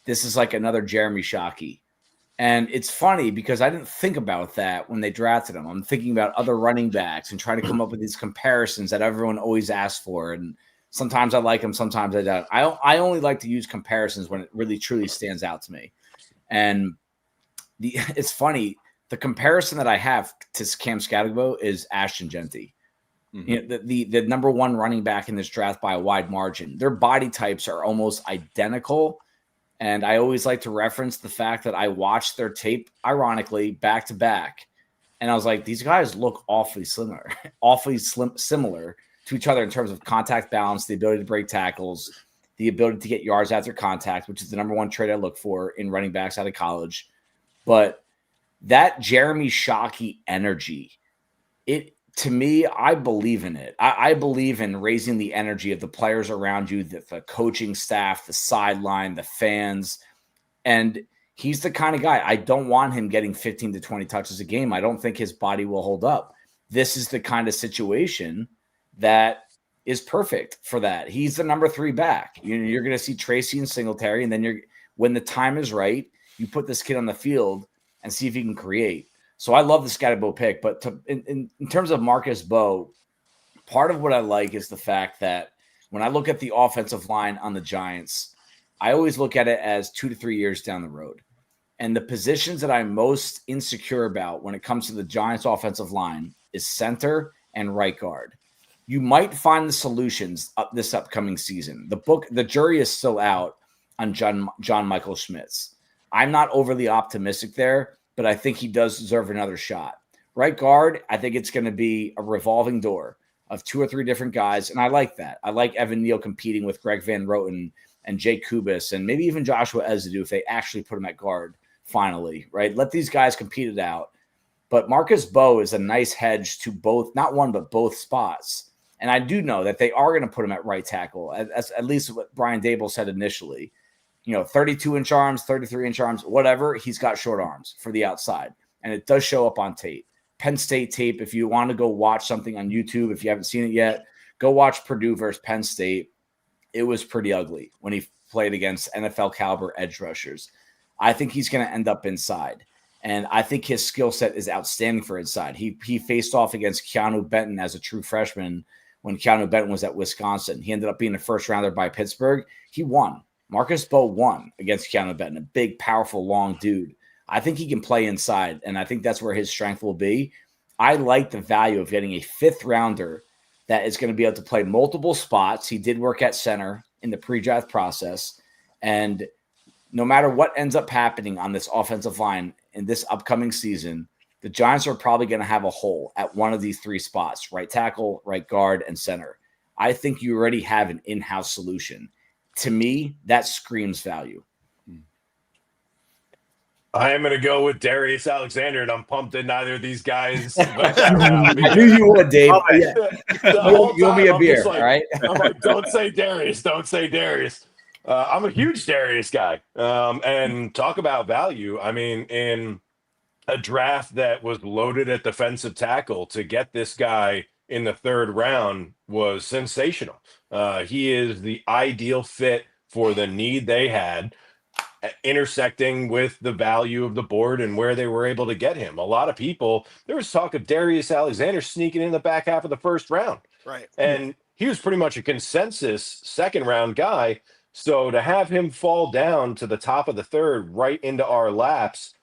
this is like another Jeremy Shockey. And it's funny because I didn't think about that when they drafted him. I'm thinking about other running backs and trying to come up with these comparisons that everyone always asks for. And sometimes I like them, sometimes I don't. I only like to use comparisons when it really truly stands out to me. And it's funny. The comparison that I have to Cam Scatterbo is Ashton Genty. Mm-hmm. The number 1 running back in this draft by a wide margin. Their body types are almost identical. And I always like to reference the fact that I watched their tape, ironically, back to back. And I was like, these guys look awfully similar to each other in terms of contact balance, the ability to break tackles, the ability to get yards after contact, which is the number 1 trait I look for in running backs out of college. But that Jeremy Shockey energy, to me, I believe in it. I believe in raising the energy of the players around you, the coaching staff, the sideline, the fans. And he's the kind of guy, I don't want him getting 15 to 20 touches a game. I don't think his body will hold up. This is the kind of situation that is perfect for that. He's the number 3 back. You're going to see Tracy and Singletary, and then when the time is right, you put this kid on the field and see if he can create. So I love the Scatterbo pick, but in terms of Marcus Bowe, part of what I like is the fact that when I look at the offensive line on the Giants, I always look at it as 2 to 3 years down the road. And the positions that I'm most insecure about when it comes to the Giants offensive line is center and right guard. You might find the solutions this upcoming season. The jury is still out on John Michael Schmitz. I'm not overly optimistic there, but I think he does deserve another shot. Right guard, I think it's going to be a revolving door of 2 or 3 different guys, and I like that. I like Evan Neal competing with Greg Van Roten and Jake Kubis and maybe even Joshua Ezadu if they actually put him at guard finally, right? Let these guys compete it out. But Marcus Bowe is a nice hedge to both, not one, but both spots. And I do know that they are going to put him at right tackle, at least what Brian Dable said initially. 32-inch arms, 33-inch arms, whatever. He's got short arms for the outside. And it does show up on tape. Penn State tape, if you want to go watch something on YouTube, if you haven't seen it yet, go watch Purdue versus Penn State. It was pretty ugly when he played against NFL caliber edge rushers. I think he's going to end up inside. And I think his skill set is outstanding for inside. He faced off against Keanu Benton as a true freshman when Keanu Benton was at Wisconsin. He ended up being a first rounder by Pittsburgh. He won. Marcus Bowe won against Keanu Benton, a big, powerful, long dude. I think he can play inside, and I think that's where his strength will be. I like the value of getting a 5th rounder that is going to be able to play multiple spots. He did work at center in the pre-draft process, and no matter what ends up happening on this offensive line in this upcoming season, the Giants are probably going to have a hole at one of these 3 spots, right tackle, right guard, and center. I think you already have an in-house solution. to me, that screams value. I am going to go with Darius Alexander, and I'm pumped that neither of these guys went that route. I knew you would, Dave. Okay. Yeah. You owe me a I'm beer, just like, all right? I'm like, don't say Darius. Don't say Darius. I'm a huge Darius guy. And talk about value. I mean, in a draft that was loaded at defensive tackle, to get this guy in the third round was sensational. He is the ideal fit for the need they had, intersecting with the value of the board and where they were able to get him. A lot of people, there was talk of Darius Alexander sneaking in the back half of the first round. Right. And he was pretty much a consensus second round guy. So to have him fall down to the top of the third, right into our laps,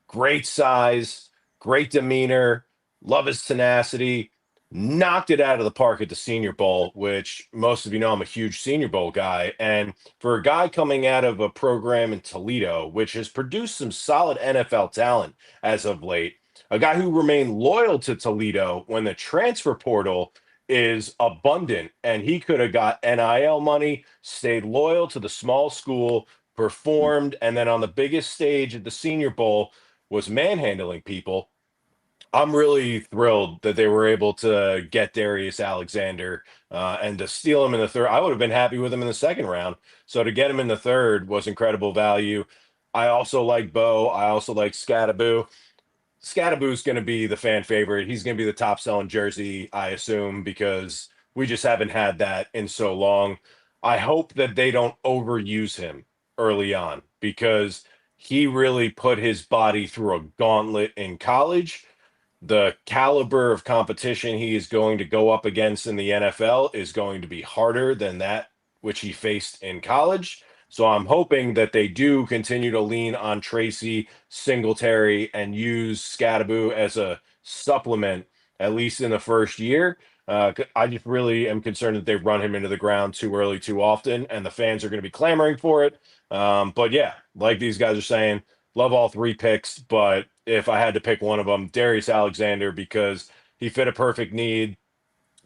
great size, great demeanor, love his tenacity, knocked it out of the park at the Senior Bowl, which most of you know I'm a huge Senior Bowl guy. And for a guy coming out of a program in Toledo, which has produced some solid NFL talent as of late, a guy who remained loyal to Toledo when the transfer portal is abundant, and he could have got NIL money, stayed loyal to the small school, performed, and then on the biggest stage at the Senior Bowl was manhandling people. I'm really thrilled that they were able to get Darius Alexander and to steal him in the third. I would have been happy with him in the second round. So to get him in the third was incredible value. I also like Bo. I also like Scattaboo. Scattaboo's going to be the fan favorite. He's going to be the top selling jersey, I assume, because we just haven't had that in so long. I hope that they don't overuse him early on, because he really put his body through a gauntlet in college. The caliber of competition he is going to go up against in the NFL is going to be harder than that which he faced in college. So I'm hoping that they do continue to lean on Tracy, Singletary, and use Scattaboo as a supplement, at least in the first year. I just really am concerned that they run him into the ground too early, too often, and the fans are going to be clamoring for it. But yeah, like these guys are saying, love all three picks, but if I had to pick one of them, Darius Alexander, because he fit a perfect need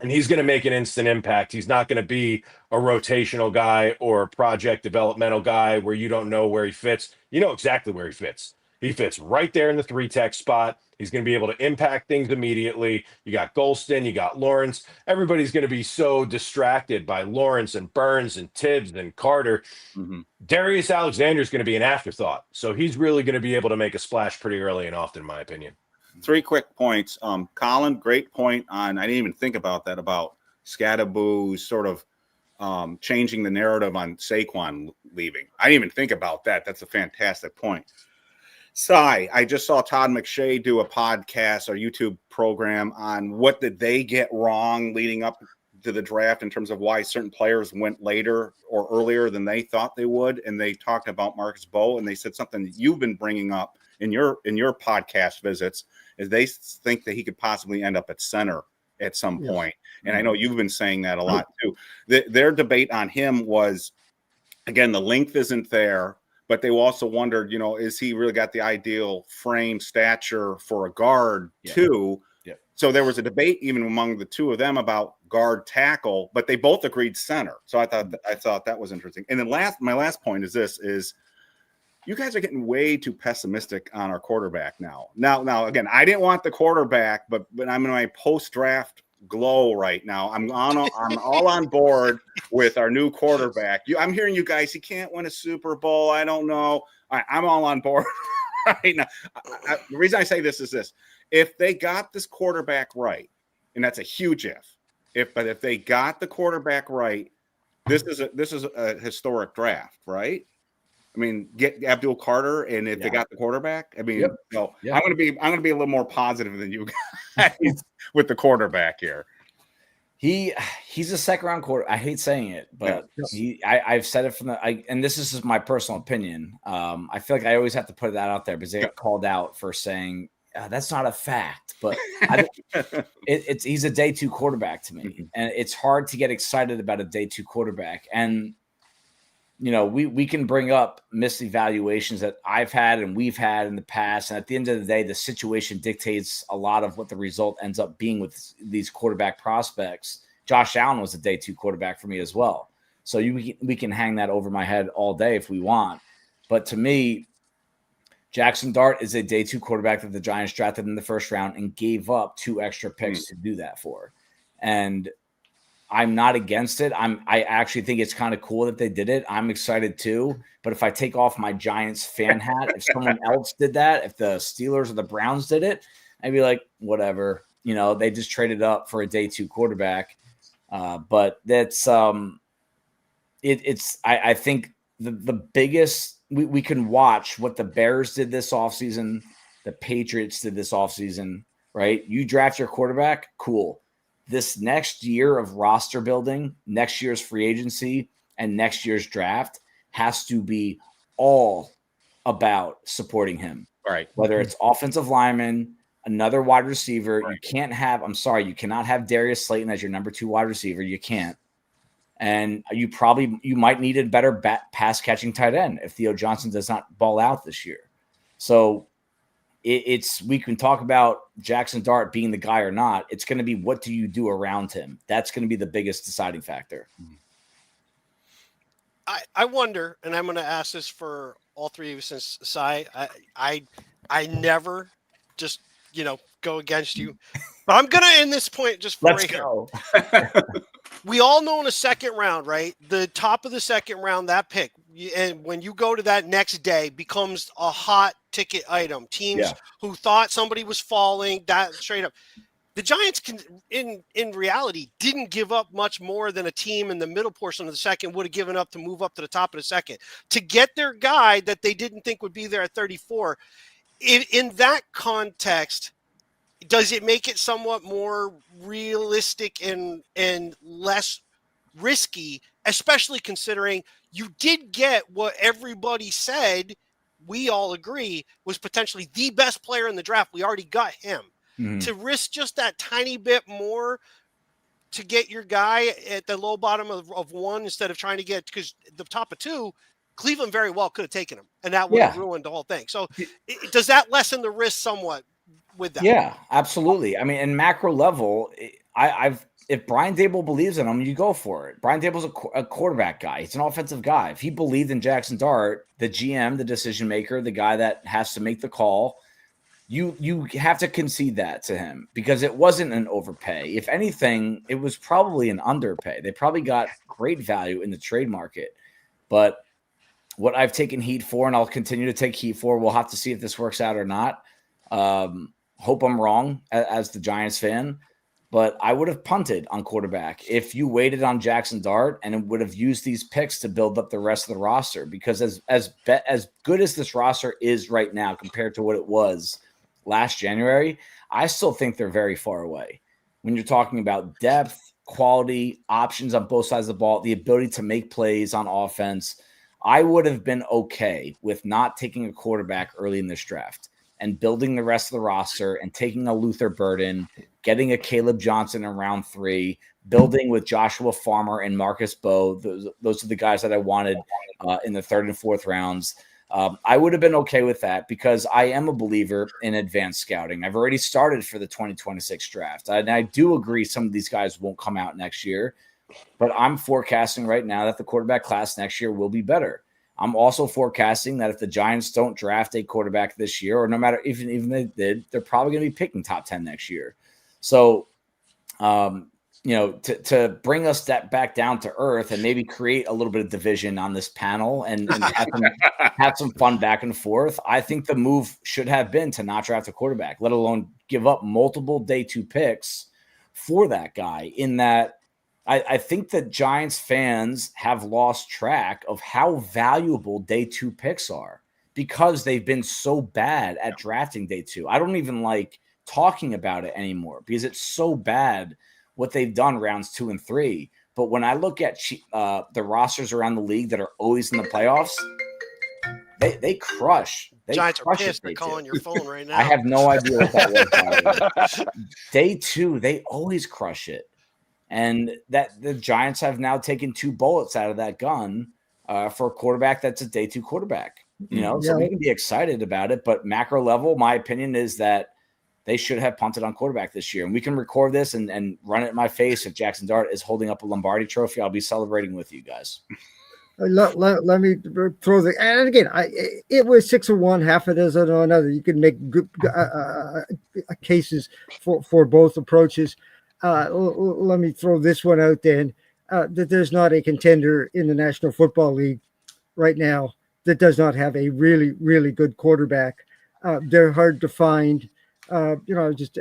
and he's going to make an instant impact. He's not going to be a rotational guy or a project developmental guy where you don't know where he fits. You know exactly where he fits. He fits right there in the 3-tech spot. He's going to be able to impact things immediately. You got Golston, you got Lawrence. Everybody's going to be so distracted by Lawrence and Burns and Tibbs and Carter. Mm-hmm. Darius Alexander is going to be an afterthought. So he's really going to be able to make a splash pretty early and often, in my opinion. 3 quick points. Colin, great point on, I didn't even think about that, about Scattaboo's sort of changing the narrative on Saquon leaving. I didn't even think about that. That's a fantastic point. Cy, I just saw Todd McShay do a podcast or YouTube program on what did they get wrong leading up to the draft in terms of why certain players went later or earlier than they thought they would. And they talked about Marcus Bowe, and they said something that you've been bringing up in your podcast visits, is they think that he could possibly end up at center at some point. And I know you've been saying that a lot too. Their debate on him was, again, the length isn't there, but they also wondered, you know, is he really got the ideal frame stature for a guard too? Yeah. So there was a debate even among the two of them about guard tackle, but they both agreed center. So I thought that was interesting. And then my last point is this, is you guys are getting way too pessimistic on our quarterback now. Now, again, I didn't want the quarterback, but I'm in my post-draft glow right now. I'm all on board with our new quarterback. I'm hearing you guys, he can't win a Super Bowl. I don't know. I'm all on board right now. The reason I say this is this: if they got this quarterback right, and that's a huge if they got the quarterback right, this is a historic draft, right? I mean, get Abdul Carter, and if they got the quarterback, I mean, I'm going to be a little more positive than you guys with the quarterback here. He's a second round quarter. I hate saying it, but I've said it from and this is just my personal opinion. I feel like I always have to put that out there because they got called out for saying that's not a fact, but he's a day 2 quarterback to me, and it's hard to get excited about a day 2 quarterback. And you know, we can bring up missed evaluations that I've had and we've had in the past. And at the end of the day, the situation dictates a lot of what the result ends up being with these quarterback prospects. Josh Allen was a day 2 quarterback for me as well. So we can hang that over my head all day if we want. But to me, Jackson Dart is a day 2 quarterback that the Giants drafted in the first round and gave up 2 extra picks to do that for. And I'm not against it. I actually think it's kind of cool that they did it. I'm excited too. But if I take off my Giants fan hat, if someone else did that, if the Steelers or the Browns did it, I'd be like, whatever. They just traded up for a day 2 quarterback. But that's I think the biggest we can watch what the Bears did this offseason, the Patriots did this offseason, right? You draft your quarterback, cool. This next year of roster building, next year's free agency, and next year's draft has to be all about supporting him. Right. Whether it's offensive lineman, another wide receiver, right. You cannot have Darius Slayton as your number 2 wide receiver. You can't. And you might need a better pass catching tight end if Theo Johnson does not ball out this year. So we can talk about Jackson Dart being the guy or not. It's going to be, what do you do around him? That's going to be the biggest deciding factor. I wonder, and I'm going to ask this for all 3 of you, since Cy, I never just, go against you, but I'm going to end this point just for Let's go. We all know in the second round, right? The top of the second round, that pick, and when you go to that next day, becomes a hot ticket item. Teams who thought somebody was falling, that straight up. The Giants, in reality, didn't give up much more than a team in the middle portion of the second would have given up to move up to the top of the second to get their guy that they didn't think would be there at 34. In that context, does it make it somewhat more realistic and less risky, especially considering you did get what everybody said, we all agree, was potentially the best player in the draft? We already got him. Mm-hmm. To risk just that tiny bit more to get your guy at the low bottom of 1 instead of trying to get, because the top of 2, Cleveland very well could have taken him, and that would have ruined the whole thing. So does that lessen the risk somewhat with that? Yeah, absolutely. I mean, in macro level, if Brian Daboll believes in him, you go for it. Brian Daboll's a quarterback guy. He's an offensive guy. If he believed in Jackson Dart, the GM, the decision maker, the guy that has to make the call, you have to concede that to him, because it wasn't an overpay. If anything, it was probably an underpay. They probably got great value in the trade market. But what I've taken heat for, and I'll continue to take heat for, we'll have to see if this works out or not. Hope I'm wrong as the Giants fan, but I would have punted on quarterback if you waited on Jackson Dart and would have used these picks to build up the rest of the roster. Because as good as this roster is right now compared to what it was last January, I still think they're very far away. When you're talking about depth, quality, options on both sides of the ball, the ability to make plays on offense, I would have been okay with not taking a quarterback early in this draft and building the rest of the roster and taking a Luther Burden, getting a Caleb Johnson in round 3, building with Joshua Farmer and Marcus Bowe. Those are the guys that I wanted in the 3rd and 4th rounds. I would have been okay with that, because I am a believer in advanced scouting. I've already started for the 2026 draft. And I do agree some of these guys won't come out next year, but I'm forecasting right now that the quarterback class next year will be better. I'm also forecasting that if the Giants don't draft a quarterback this year, or no matter even they did, they're probably going to be picking top 10 next year. So, to bring us back down to earth and maybe create a little bit of division on this panel and have some fun back and forth, I think the move should have been to not draft a quarterback, let alone give up multiple day 2 picks for that guy. In that, I think that Giants fans have lost track of how valuable day 2 picks are, because they've been so bad at drafting day 2. I don't even like talking about it anymore, because it's so bad what they've done rounds 2 and 3. But when I look at the rosters around the league that are always in the playoffs, they crush. Giants are pissed. They're calling your phone right now. I have no idea what that was. Day 2, they always crush it. And that the Giants have now taken 2 bullets out of that gun for a quarterback that's a day 2 quarterback. So we can be excited about it. But macro level, my opinion is that they should have punted on quarterback this year. And we can record this and run it in my face. If Jackson Dart is holding up a Lombardi trophy, I'll be celebrating with you guys. Let me throw and again, it was 6-1, half a dozen or another. You can make good cases for both approaches. Let me throw this one out then, that there's not a contender in the National Football League right now that does not have a really, really good quarterback. They're hard to find. Just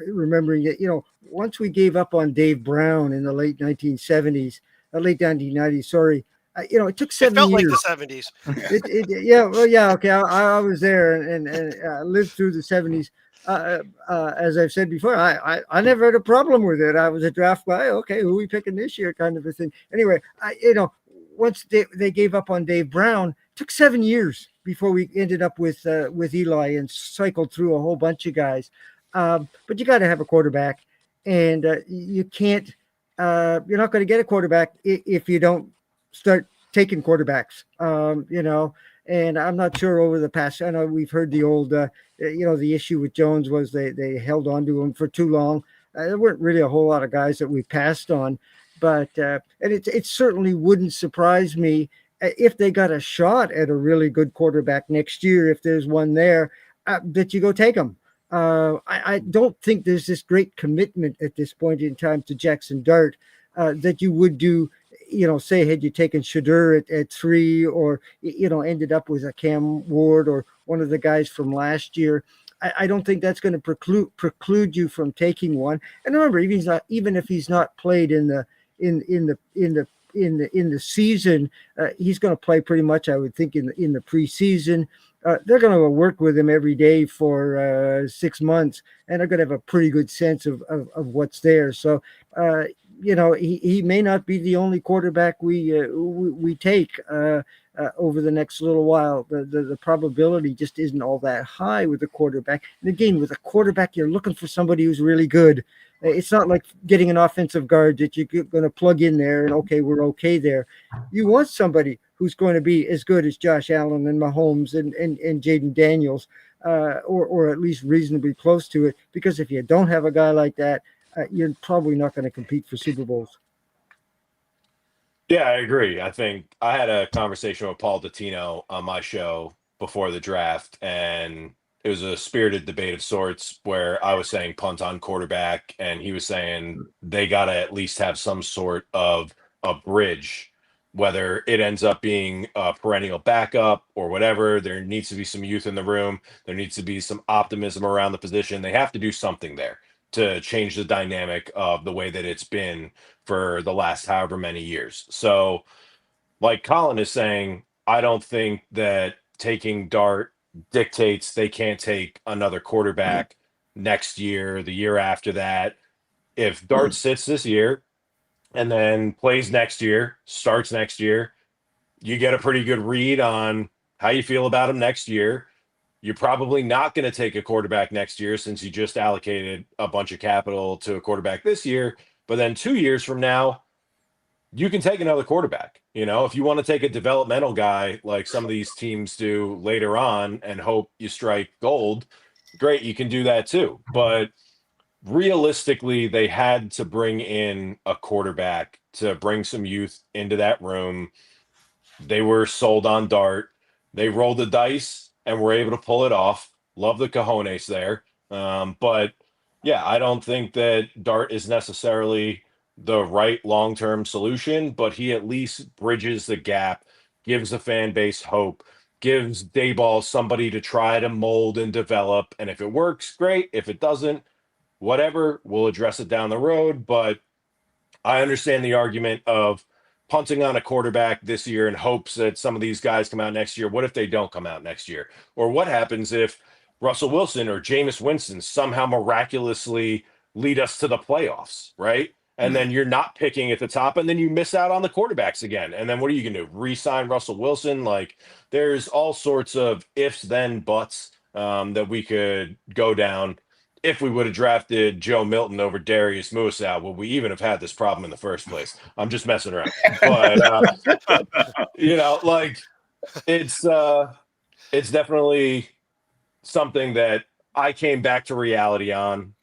remembering it, once we gave up on Dave Brown in the late 1970s, late 1990s, sorry, it took 7 years. It felt like the 70s. Okay. I was there and lived through the 70s. As I've said before, I never had a problem with it. I was a draft guy. Okay, who are we picking this year, kind of a thing. Anyway, once they gave up on Dave Brown, it took 7 years before we ended up with Eli and cycled through a whole bunch of guys. But you got to have a quarterback, and you can't. You're not going to get a quarterback if you don't start taking quarterbacks. And I'm not sure over the past. I know we've heard the old. The issue with Jones was they held on to him for too long. There weren't really a whole lot of guys that we passed on, but and it certainly wouldn't surprise me if they got a shot at a really good quarterback next year, if there's one there, that you go take them. I don't think there's this great commitment at this point in time to Jackson Dart that you would do. Say had you taken Shadur at 3, or ended up with a Cam Ward or one of the guys from last year. I don't think that's going to preclude you from taking one. And remember, even if he's not played in the season, he's going to play pretty much, I would think, in the preseason. They're going to work with him every day for 6 months, and they're going to have a pretty good sense of what's there. So, he may not be the only quarterback we take over the next little while. The probability just isn't all that high with a quarterback. And again, with a quarterback, you're looking for somebody who's really good. It's not like getting an offensive guard that you're going to plug in there and, okay, we're okay there. You want somebody who's going to be as good as Josh Allen and Mahomes and Jaden Daniels, or at least reasonably close to it. Because if you don't have a guy like that, you're probably not going to compete for Super Bowls. Yeah, I agree. I think I had a conversation with Paul Dottino on my show before the draft, and it was a spirited debate of sorts where I was saying punt on quarterback, and he was saying they got to at least have some sort of a bridge, whether it ends up being a perennial backup or whatever. There needs to be some youth in the room. There needs to be some optimism around the position. They have to do something there to change the dynamic of the way that it's been for the last however many years. So, like Colin is saying, I don't think that taking Dart dictates they can't take another quarterback next year, the year after that. If Dart sits this year and then plays next year, starts next year, you get a pretty good read on how you feel about him next year. You're probably not going to take a quarterback next year since you just allocated a bunch of capital to a quarterback this year. But then 2 years from now, you can take another quarterback. If you want to take a developmental guy like some of these teams do later on and hope you strike gold, great, you can do that too. But realistically, they had to bring in a quarterback to bring some youth into that room. They were sold on Dart. They rolled the dice and were able to pull it off. Love the cojones there. But yeah, I don't think that Dart is necessarily the right long-term solution, but he at least bridges the gap, gives the fan base hope, gives Dayball somebody to try to mold and develop. And if it works, great. If it doesn't, whatever, we'll address it down the road. But I understand the argument of punting on a quarterback this year in hopes that some of these guys come out next year. What if they don't come out next year? Or what happens if Russell Wilson or Jameis Winston somehow miraculously lead us to the playoffs, right? And then you're not picking at the top, and then you miss out on the quarterbacks again. And then what are you going to do? Re-sign Russell Wilson? Like, there's all sorts of ifs, then, buts that we could go down. If we would have drafted Joe Milton over Darius Muasau, would we even have had this problem in the first place? I'm just messing around. But, it's definitely something that I came back to reality on,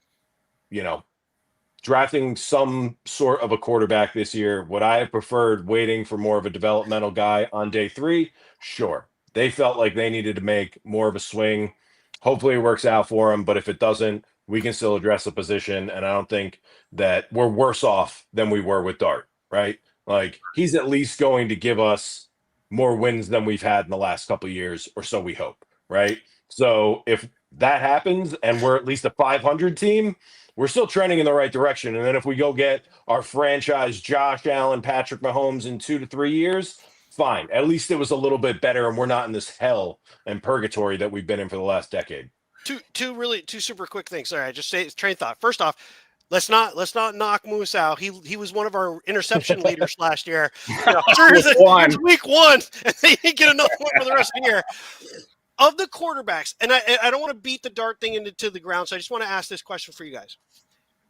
drafting some sort of a quarterback this year. Would I have preferred waiting for more of a developmental guy on day 3? Sure. They felt like they needed to make more of a swing. Hopefully it works out for them, but if it doesn't, we can still address the position. And I don't think that we're worse off than we were with Dart, right? Like, he's at least going to give us more wins than we've had in the last couple of years, or so we hope, right? So if that happens and we're at least a 500 team, we're still trending in the right direction. And then if we go get our franchise Josh Allen, Patrick Mahomes in 2 to 3 years, fine. At least it was a little bit better, and we're not in this hell and purgatory that we've been in for the last decade. Two super quick things. Sorry, I just say train thought. First off, let's not knock Moose out. He was one of our interception leaders last year. It's week 1, and they didn't get another one for the rest of the year. Of the quarterbacks, and I don't want to beat the Dart thing into the ground, so I just want to ask this question for you guys.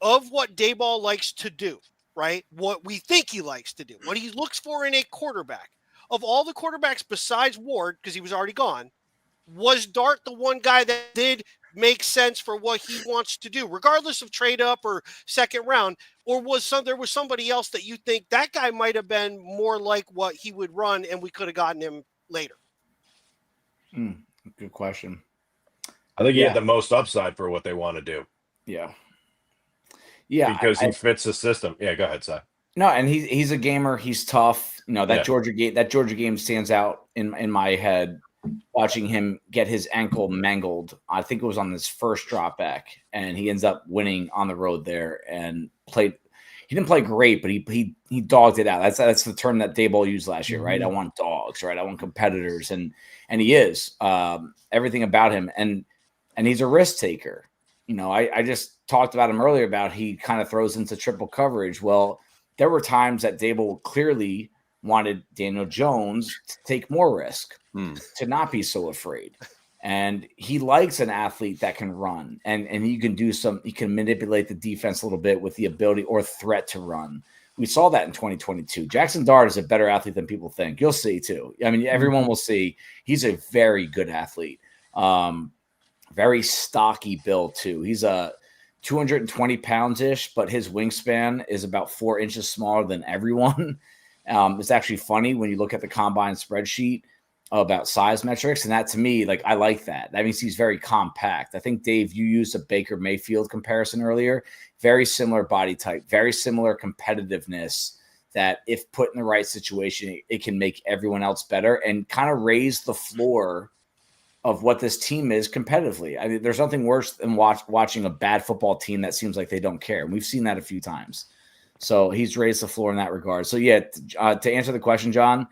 Of what Dayball likes to do, right? What we think he likes to do, what he looks for in a quarterback. Of all the quarterbacks besides Ward, because he was already gone, was Dart the one guy that did make sense for what he wants to do, regardless of trade up or second round? Or there was somebody else that you think that guy might have been more like what he would run and we could have gotten him later? Good question. I think he had the most upside for what they want to do. Yeah. Because he fits the system. Yeah, go ahead, Si. No, and he's a gamer. He's tough. Georgia game stands out in my head. Watching him get his ankle mangled, I think it was on his first drop back, and he ends up winning on the road there and played. He didn't play great, but he dogged it out. That's the term that Dayball used last year, right? I want dogs, right? I want competitors, and he is everything about him, and he's a risk taker. I just talked about him earlier about he kind of throws into triple coverage. Well, there were times that Dayball clearly wanted Daniel Jones to take more risk, to not be so afraid. And he likes an athlete that can run and he can manipulate the defense a little bit with the ability or threat to run. We saw that in 2022. Jackson Dart is a better athlete than people think. You'll see too. I mean, everyone will see he's a very good athlete. Very stocky build too. He's a 220 pounds ish, but his wingspan is about 4 inches smaller than everyone. It's actually funny when you look at the combine spreadsheet about size metrics. And that to me, I like that. That means he's very compact. I think, Dave, you used a Baker Mayfield comparison earlier. Very similar body type, very similar competitiveness that if put in the right situation, it can make everyone else better and kind of raise the floor of what this team is competitively. I mean, there's nothing worse than watching a bad football team that seems like they don't care. And we've seen that a few times. So he's raised the floor in that regard. So yeah, to answer the question, John,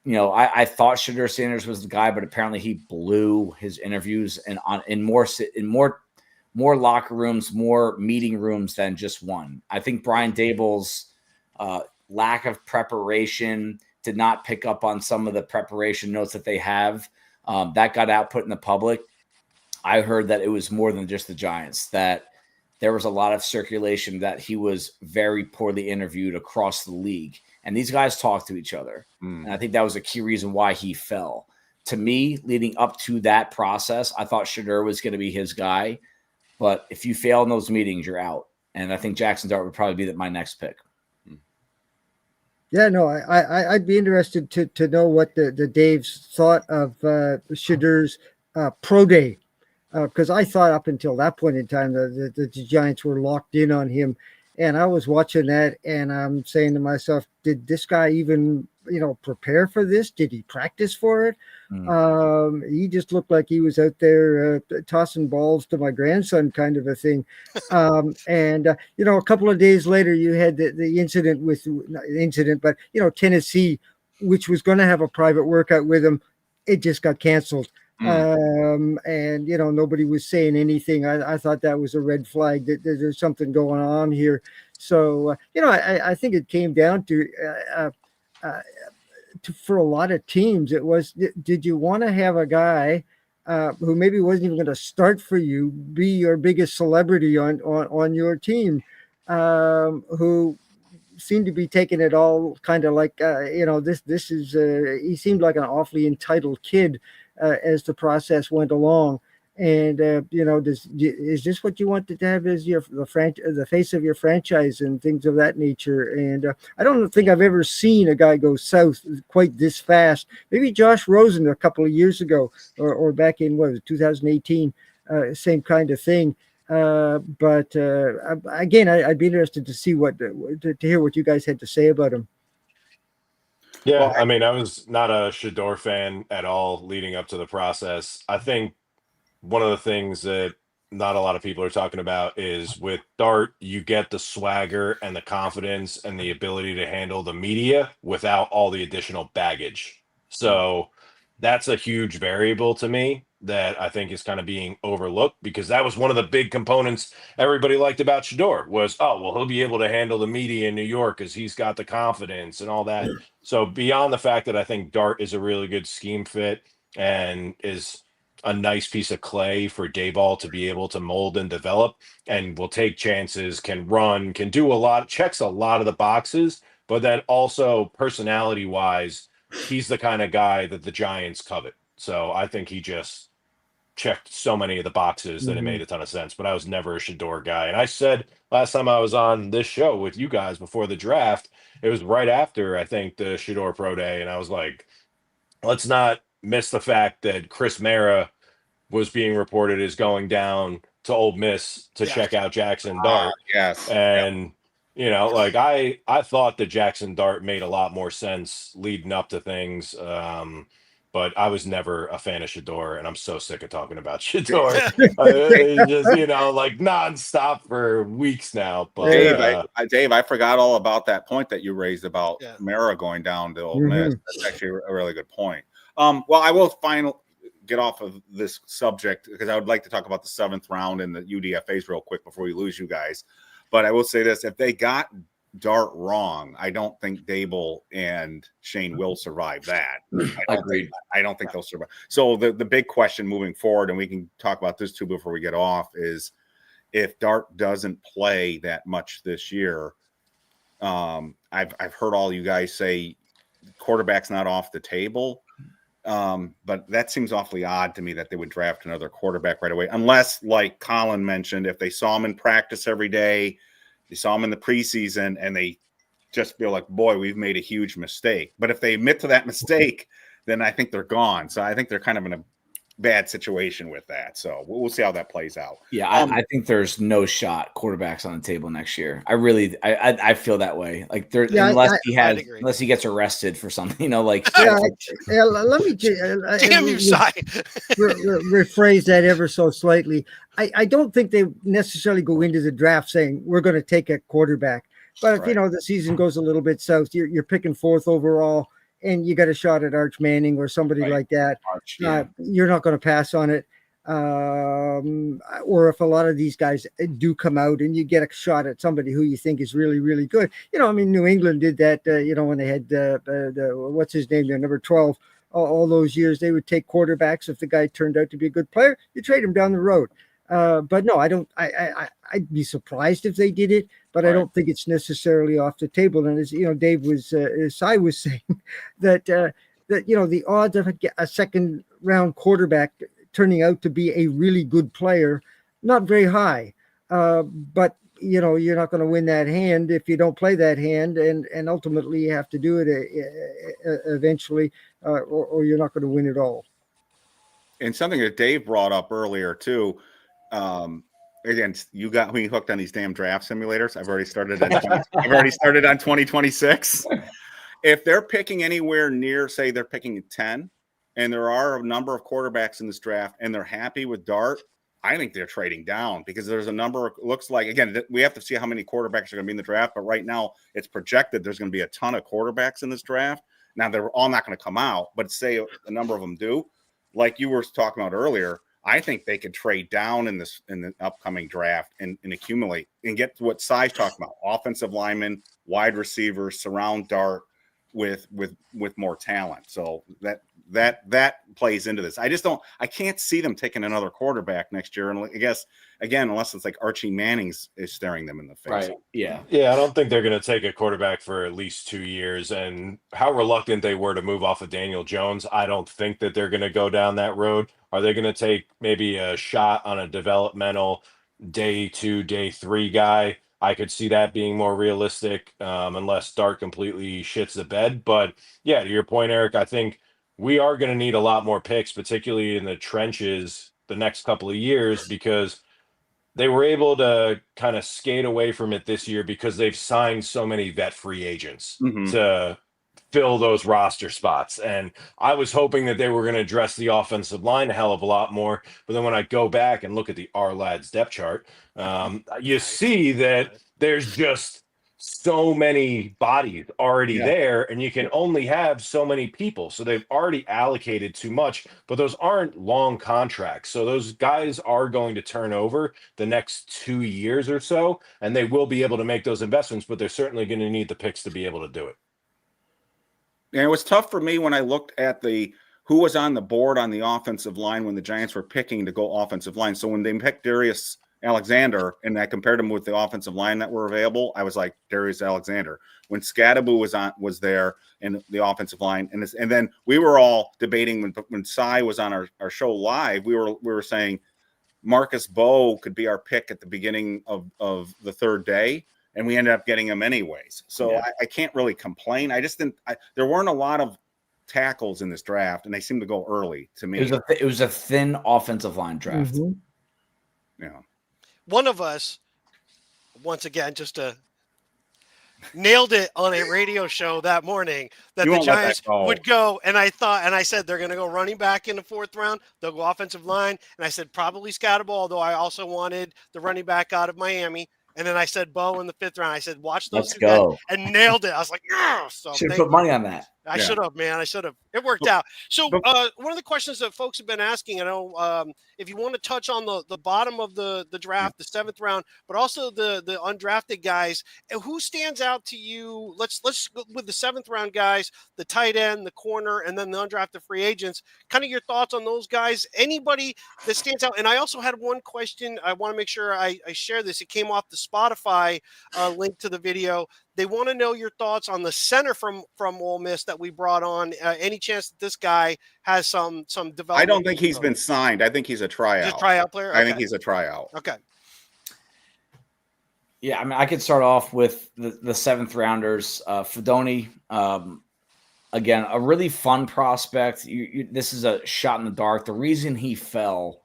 I thought Shadur Sanders was the guy, but apparently he blew his interviews in more locker rooms, more meeting rooms than just one. I think Brian Daboll's lack of preparation did not pick up on some of the preparation notes that they have. That got output in the public. I heard that it was more than just the Giants, that there was a lot of circulation that he was very poorly interviewed across the league. And these guys talk to each other. And I think that was a key reason why he fell. To me, leading up to that process, I thought Shadur was going to be his guy. But if you fail in those meetings, you're out. And I think Jackson Dart would probably be my next pick. Yeah, no, I'd be interested to know what the Dave's thought of Shadur's pro day. Because I thought up until that point in time that the Giants were locked in on him. And I was watching that and I'm saying to myself, did this guy even, prepare for this? Did he practice for it? He just looked like he was out there tossing balls to my grandson kind of a thing. And a couple of days later, you had the incident but Tennessee, which was going to have a private workout with him. It just got canceled. And nobody was saying anything. I thought that was a red flag that there's something going on here. So I think it came down to for a lot of teams, it was, did you want to have a guy who maybe wasn't even going to start for you be your biggest celebrity on your team, who seemed to be taking it all kind of like this is he seemed like an awfully entitled kid as the process went along. And is this what you wanted to have as the face of your franchise and things of that nature? And I don't think I've ever seen a guy go south quite this fast. Maybe Josh Rosen a couple of years ago, or back in 2018, same kind of thing. But again, I'd be interested to see to hear what you guys had to say about him. Yeah, Well, I mean, I was not a Shador fan at all leading up to the process. I think one of the things that not a lot of people are talking about is with Dart, you get the swagger and the confidence and the ability to handle the media without all the additional baggage. So that's a huge variable to me that I think is kind of being overlooked, because that was one of the big components everybody liked about Shador was, oh, well, he'll be able to handle the media in New York because he's got the confidence and all that. So beyond the fact that I think Dart is a really good scheme fit and is a nice piece of clay for Dayball to be able to mold and develop, and will take chances, can run, can do a lot, checks a lot of the boxes, but then also personality wise, he's the kind of guy that the Giants covet. So I think he just checked so many of the boxes that it made a ton of sense. But I was never a Shador guy. And I said last time I was on this show with you guys before the draft, it was right after, I think, the Shador Pro Day. And I was like, let's not miss the fact that Chris Mara was being reported as going down to Ole Miss to check out Jackson Dart. Yes. And like I thought that Jackson Dart made a lot more sense leading up to things. But I was never a fan of Shador, and I'm so sick of talking about Shador. Just like nonstop for weeks now. But Dave, I forgot all about that point that you raised about Mara going down to Ole Miss. That's actually a really good point. Well, I will get off of this subject because I would like to talk about the 7th round and the UDFAs real quick before we lose you guys. But I will say this: if they got Dart wrong, I don't think Dayball and Shane will survive that. I don't think they'll survive. So the big question moving forward, and we can talk about this too before we get off, is if Dart doesn't play that much this year. I've heard all you guys say quarterback's not off the table. But that seems awfully odd to me that they would draft another quarterback right away, unless, like Colin mentioned, if they saw him in practice every day, they saw him in the preseason, and they just feel like, boy, we've made a huge mistake. But if they admit to that mistake, then I think they're gone. So I think they're kind of in a bad situation with that. So we'll see how that plays out. Yeah, I think there's no shot quarterbacks on the table next year. I feel that way. Like unless he gets arrested for something, let me damn you, Cy. rephrase that ever so slightly. I don't think they necessarily go into the draft saying we're going to take a quarterback. But if the season goes a little bit south, you're picking 4th overall, and you got a shot at Arch Manning or somebody like that. You're not going to pass on it. Or if a lot of these guys do come out and you get a shot at somebody who you think is really, really good. New England did that, when they had what's his name there, number 12, all those years. They would take quarterbacks. If the guy turned out to be a good player, you trade him down the road. But no, I don't. I'd be surprised if they did it, but I don't think it's necessarily off the table. And as Dave was, as I was saying, that the odds of a second round quarterback turning out to be a really good player, not very high. But you're not going to win that hand if you don't play that hand, and ultimately you have to do it eventually, or you're not going to win at all. And something that Dave brought up earlier too. Again, you got me hooked on these damn draft simulators. I've already started on 2026. If they're picking anywhere near, say they're picking 10, and there are a number of quarterbacks in this draft, and they're happy with Dart, I think they're trading down because there's a number. Looks like, again, we have to see how many quarterbacks are going to be in the draft. But right now, it's projected there's going to be a ton of quarterbacks in this draft. Now they're all not going to come out, but say a number of them do, like you were talking about earlier. I think they could trade down in the upcoming draft and accumulate and get to what Cy's talking about: offensive linemen, wide receivers, surround Dart, with more talent. So that plays into this. I can't see them taking another quarterback next year. And I guess, again, unless it's like Archie Manning's is staring them in the face. Right. Yeah. Yeah, I don't think they're going to take a quarterback for at least 2 years. And how reluctant they were to move off of Daniel Jones, I don't think that they're going to go down that road. Are they going to take maybe a shot on a developmental day 2, day 3 guy? I could see that being more realistic, unless Dart completely shits the bed. But yeah, to your point, Eric, I think we are going to need a lot more picks, particularly in the trenches the next couple of years, because they were able to kind of skate away from it this year because they've signed so many vet free agents to fill those roster spots. And I was hoping that they were going to address the offensive line a hell of a lot more. But then when I go back and look at the Ourlads depth chart, you see that there's just so many bodies already there, and you can only have so many people. So they've already allocated too much, but those aren't long contracts. So those guys are going to turn over the next 2 years or so, and they will be able to make those investments, but they're certainly going to need the picks to be able to do it. And it was tough for me when I looked at who was on the board on the offensive line when the Giants were picking to go offensive line. So when they picked Darius Alexander and I compared him with the offensive line that were available, I was like Darius Alexander. When Scadaboo was there in the offensive line, and then we were all debating when Cy was on our show live, we were saying Marcus Bowe could be our pick at the beginning of the third day, and we ended up getting him anyways. So I can't really complain. I just didn't. There weren't a lot of tackles in this draft, and they seemed to go early to me. It was a thin offensive line draft. Yeah. One of us, once again, nailed it on a radio show that morning that the Giants would go. And I said, they're going to go running back in the 4th round. They'll go offensive line. And I said, probably Scadaboo, although I also wanted the running back out of Miami. And then I said, Bowe in the 5th round. I said, watch those two guys, and nailed it. I was like, yeah. So should have put money on that. I should have, man. I should have. It worked out. So one of the questions that folks have been asking, I know if you want to touch on the bottom of the draft, the 7th round, but also the undrafted guys, who stands out to you? Let's go with the 7th round guys, the tight end, the corner, and then the undrafted free agents. Kind of your thoughts on those guys. Anybody that stands out? And I also had one question. I want to make sure I share this. It came off the Spotify link to the video. They want to know your thoughts on the center from Ole Miss that we brought on. Any chance that this guy has some development? I don't think he's been signed. I think he's a tryout. He's a tryout player? Okay. I think he's a tryout. Okay. Yeah, I mean, I could start off with the 7th rounders. Fedoni, again, a really fun prospect. This is a shot in the dark. The reason he fell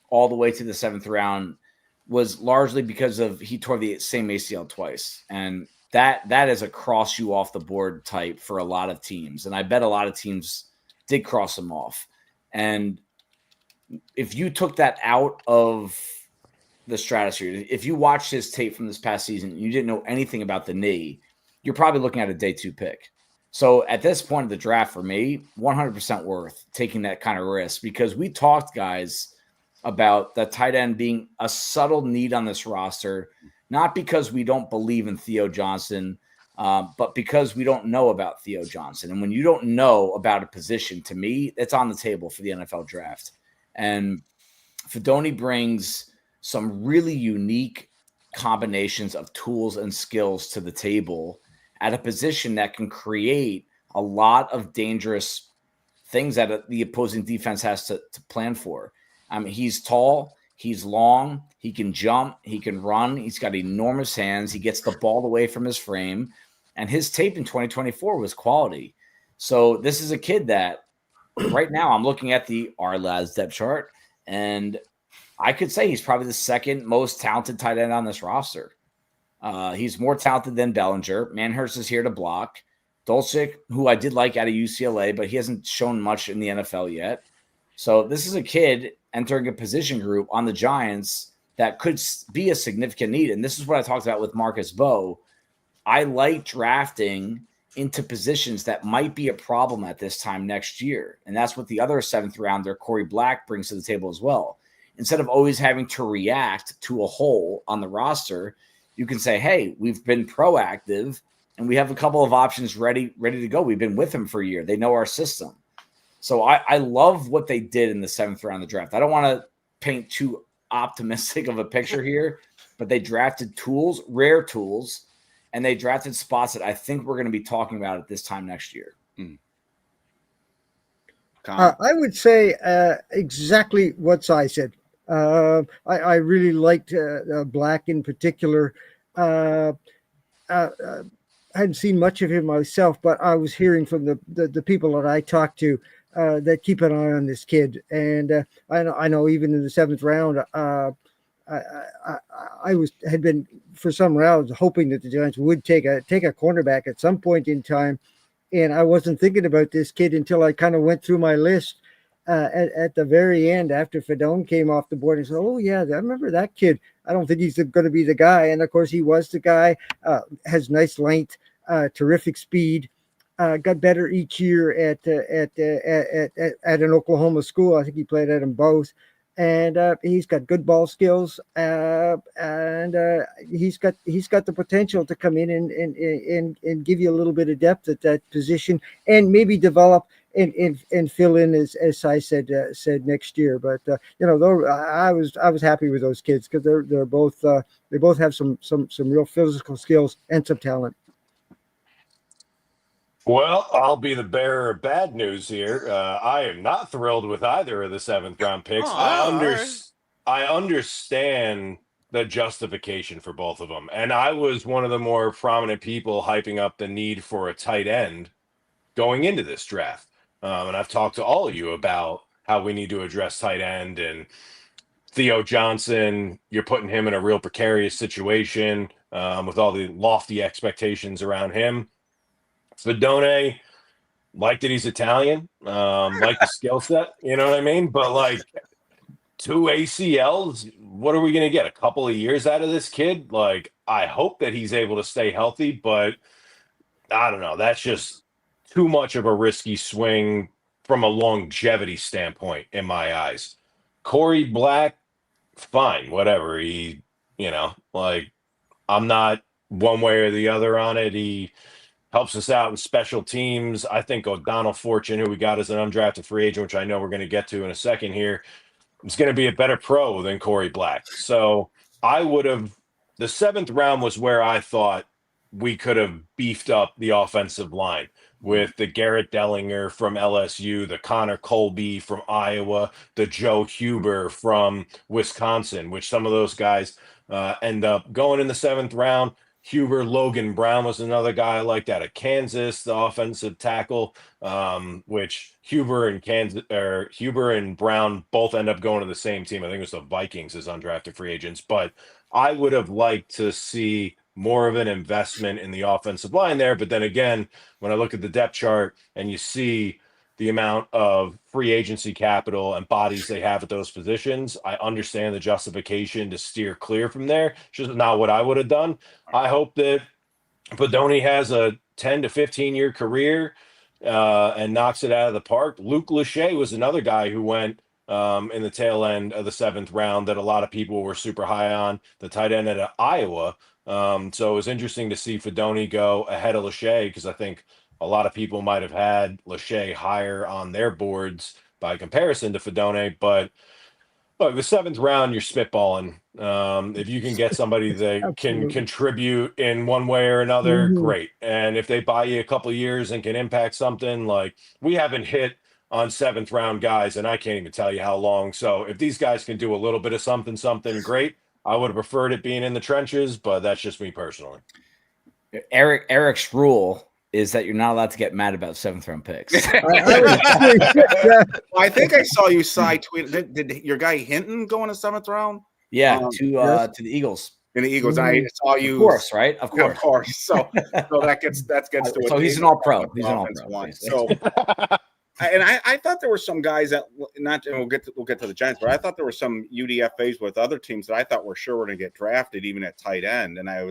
all the way to the 7th round was largely because he tore the same ACL twice. And that is a cross you off the board type for a lot of teams. And I bet a lot of teams did cross him off. And if you took that out of the stratosphere, if you watched his tape from this past season, and you didn't know anything about the knee, you're probably looking at a day 2 pick. So at this point of the draft, for me, 100% worth taking that kind of risk, because we talked, guys, about the tight end being a subtle need on this roster, not because we don't believe in Theo Johnson, but because we don't know about Theo Johnson. And when you don't know about a position, to me, it's on the table for the NFL draft. And Fedoni brings some really unique combinations of tools and skills to the table at a position that can create a lot of dangerous things that the opposing defense has to plan for. He's tall, he's long, he can jump, he can run, he's got enormous hands, he gets the ball away from his frame, and his tape in 2024 was quality. So this is a kid that right now I'm looking at the Ourlads depth chart, and I could say he's probably the 2nd most talented tight end on this roster. He's more talented than Bellinger. Manhurst is here to block. Dolchik, who I did like out of UCLA, but he hasn't shown much in the NFL yet. So this is a kid entering a position group on the Giants that could be a significant need. And this is what I talked about with Marcus Bowe. I like drafting into positions that might be a problem at this time next year. And that's what the other 7th rounder, Corey Black, brings to the table as well. Instead of always having to react to a hole on the roster, you can say, hey, we've been proactive and we have a couple of options ready to go. We've been with him for a year. They know our system. So I love what they did in the 7th round of the draft. I don't want to paint too optimistic of a picture here, but they drafted tools, rare tools, and they drafted spots that I think we're going to be talking about at this time next year. I would say exactly what Cy said. I really liked Black in particular. I hadn't seen much of him myself, but I was hearing from the people that I talked to that keep an eye on this kid. And I know even in the 7th round, I had been for some rounds hoping that the Giants would take a cornerback at some point in time. And I wasn't thinking about this kid until I kind of went through my list at the very end after Fedone came off the board and said, oh, yeah, I remember that kid. I don't think he's going to be the guy. And, of course, he was the guy, has nice length, terrific speed, got better each year at an Oklahoma school. I think he played at them both. And he's got good ball skills, and he's got the potential to come in and give you a little bit of depth at that position, and maybe develop and fill in as I said next year. But I was happy with those kids because they're both they both have some real physical skills and some talent. Well, I'll be the bearer of bad news here. I am not thrilled with either of the 7th round picks. I understand the justification for both of them. And I was one of the more prominent people hyping up the need for a tight end going into this draft. And I've talked to all of you about how we need to address tight end, and Theo Johnson, you're putting him in a real precarious situation with all the lofty expectations around him. Fedone, like that he's Italian, like the skill set, you know what I mean? But like 2 ACLs, what are we going to get? A couple of years out of this kid? Like, I hope that he's able to stay healthy, but I don't know. That's just too much of a risky swing from a longevity standpoint in my eyes. Corey Black, fine, whatever. He, I'm not one way or the other on it. He helps us out in special teams. I think O'Donnell Fortune, who we got as an undrafted free agent, which I know we're going to get to in a second here, is going to be a better pro than Corey Black. So the 7th round was where I thought we could have beefed up the offensive line with the Garrett Dellinger from LSU, the Connor Colby from Iowa, the Joe Huber from Wisconsin, which some of those guys end up going in the 7th round. Huber, Logan Brown was another guy like that at Kansas, the offensive tackle, which Huber and Brown both end up going to the same team. I think it was the Vikings as undrafted free agents. But I would have liked to see more of an investment in the offensive line there. But then again, when I look at the depth chart and you see the amount of free agency capital and bodies they have at those positions, I understand the justification to steer clear from there. It's just not what I would have done. I hope that Fedone has a 10 to 15 year career and knocks it out of the park. Luke Lachey was another guy who went in the tail end of the 7th round that a lot of people were super high on, the tight end at Iowa. So it was interesting to see Fedone go ahead of Lachey, because I think a lot of people might have had Lachey higher on their boards by comparison to Fedone. But look, the 7th round, you're spitballing. If you can get somebody that can contribute in one way or another, great. And if they buy you a couple of years and can impact something, like we haven't hit on 7th round guys, and I can't even tell you how long. So if these guys can do a little bit of something, great. I would have preferred it being in the trenches, but that's just me personally. Eric's rule is that you're not allowed to get mad about 7th round picks. I think I saw you side tweet. Did your guy Hinton go in the 7th round? Yeah, to the Eagles. And the Eagles, I saw you. Of course, right? Of course. Of course. So that gets to it. So he's an all-pro. He's an all-pro. So, and I thought there were some guys that we'll get to the Giants, but I thought there were some UDFAs with other teams that I thought were sure were going to get drafted even at tight end, and I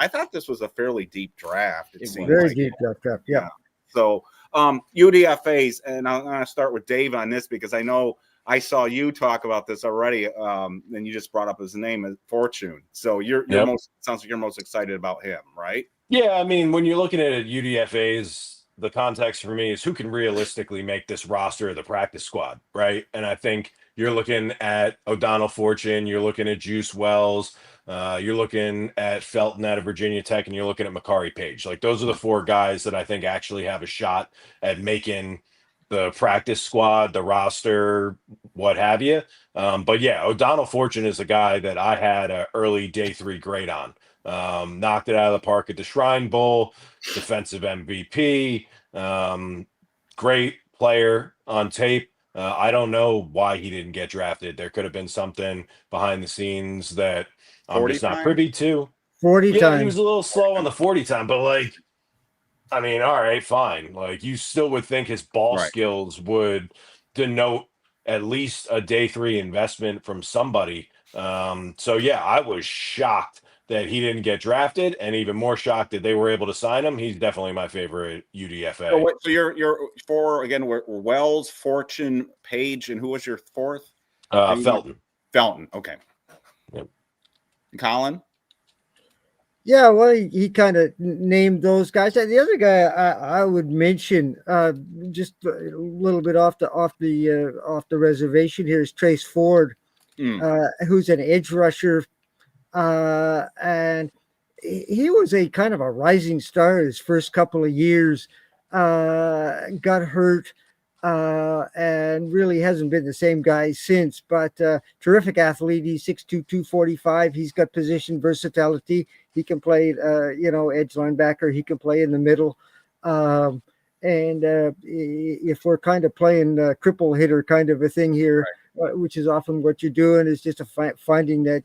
thought this was a fairly deep draft. It seemed very deep draft. Yeah. So UDFAs, and I'm going to start with Dave on this because I know I saw you talk about this already, and you just brought up his name, Fortune. So you're Yep. sounds like you're most excited about him, right? Yeah, I mean, when you're looking at UDFA's, the context for me is who can realistically make this roster of the practice squad, right? And I think you're looking at O'Donnell Fortune, you're looking at Juice Wells, you're looking at Felton out of Virginia Tech, and you're looking at Makari Page. Like those are the four guys that I think actually have a shot at making the practice squad, the roster, what have you. But yeah, O'Donnell Fortune is a guy that I had an early day 3 grade on. Knocked it out of the park at the Shrine Bowl, defensive MVP, great player on tape. I don't know why he didn't get drafted. There could have been something behind the scenes that I'm just not privy to. 40 Yeah, times. he was a little slow on the 40 time, but like, I mean, all right, fine. Like, you still would think his ball skills would denote at least a day 3 investment from somebody. So yeah, I was shocked that he didn't get drafted, and even more shocked that they were able to sign him. He's definitely my favorite UDFA. So you're for again, we're Wells, Fortune, Page, and who was your fourth? Felton. Felton. Okay. Yep. Colin. Yeah, well, he kind of named those guys. And the other guy I would mention, just a little bit off the reservation here, is Trace Ford, who's an edge rusher, and he was a kind of a rising star his first couple of years. Got hurt, and really hasn't been the same guy since. But terrific athlete. He's 6'2", 245. He's got position versatility. He can play, edge linebacker. He can play in the middle. And if we're kind of playing cripple hitter kind of a thing here, which is often what you're doing, is just finding that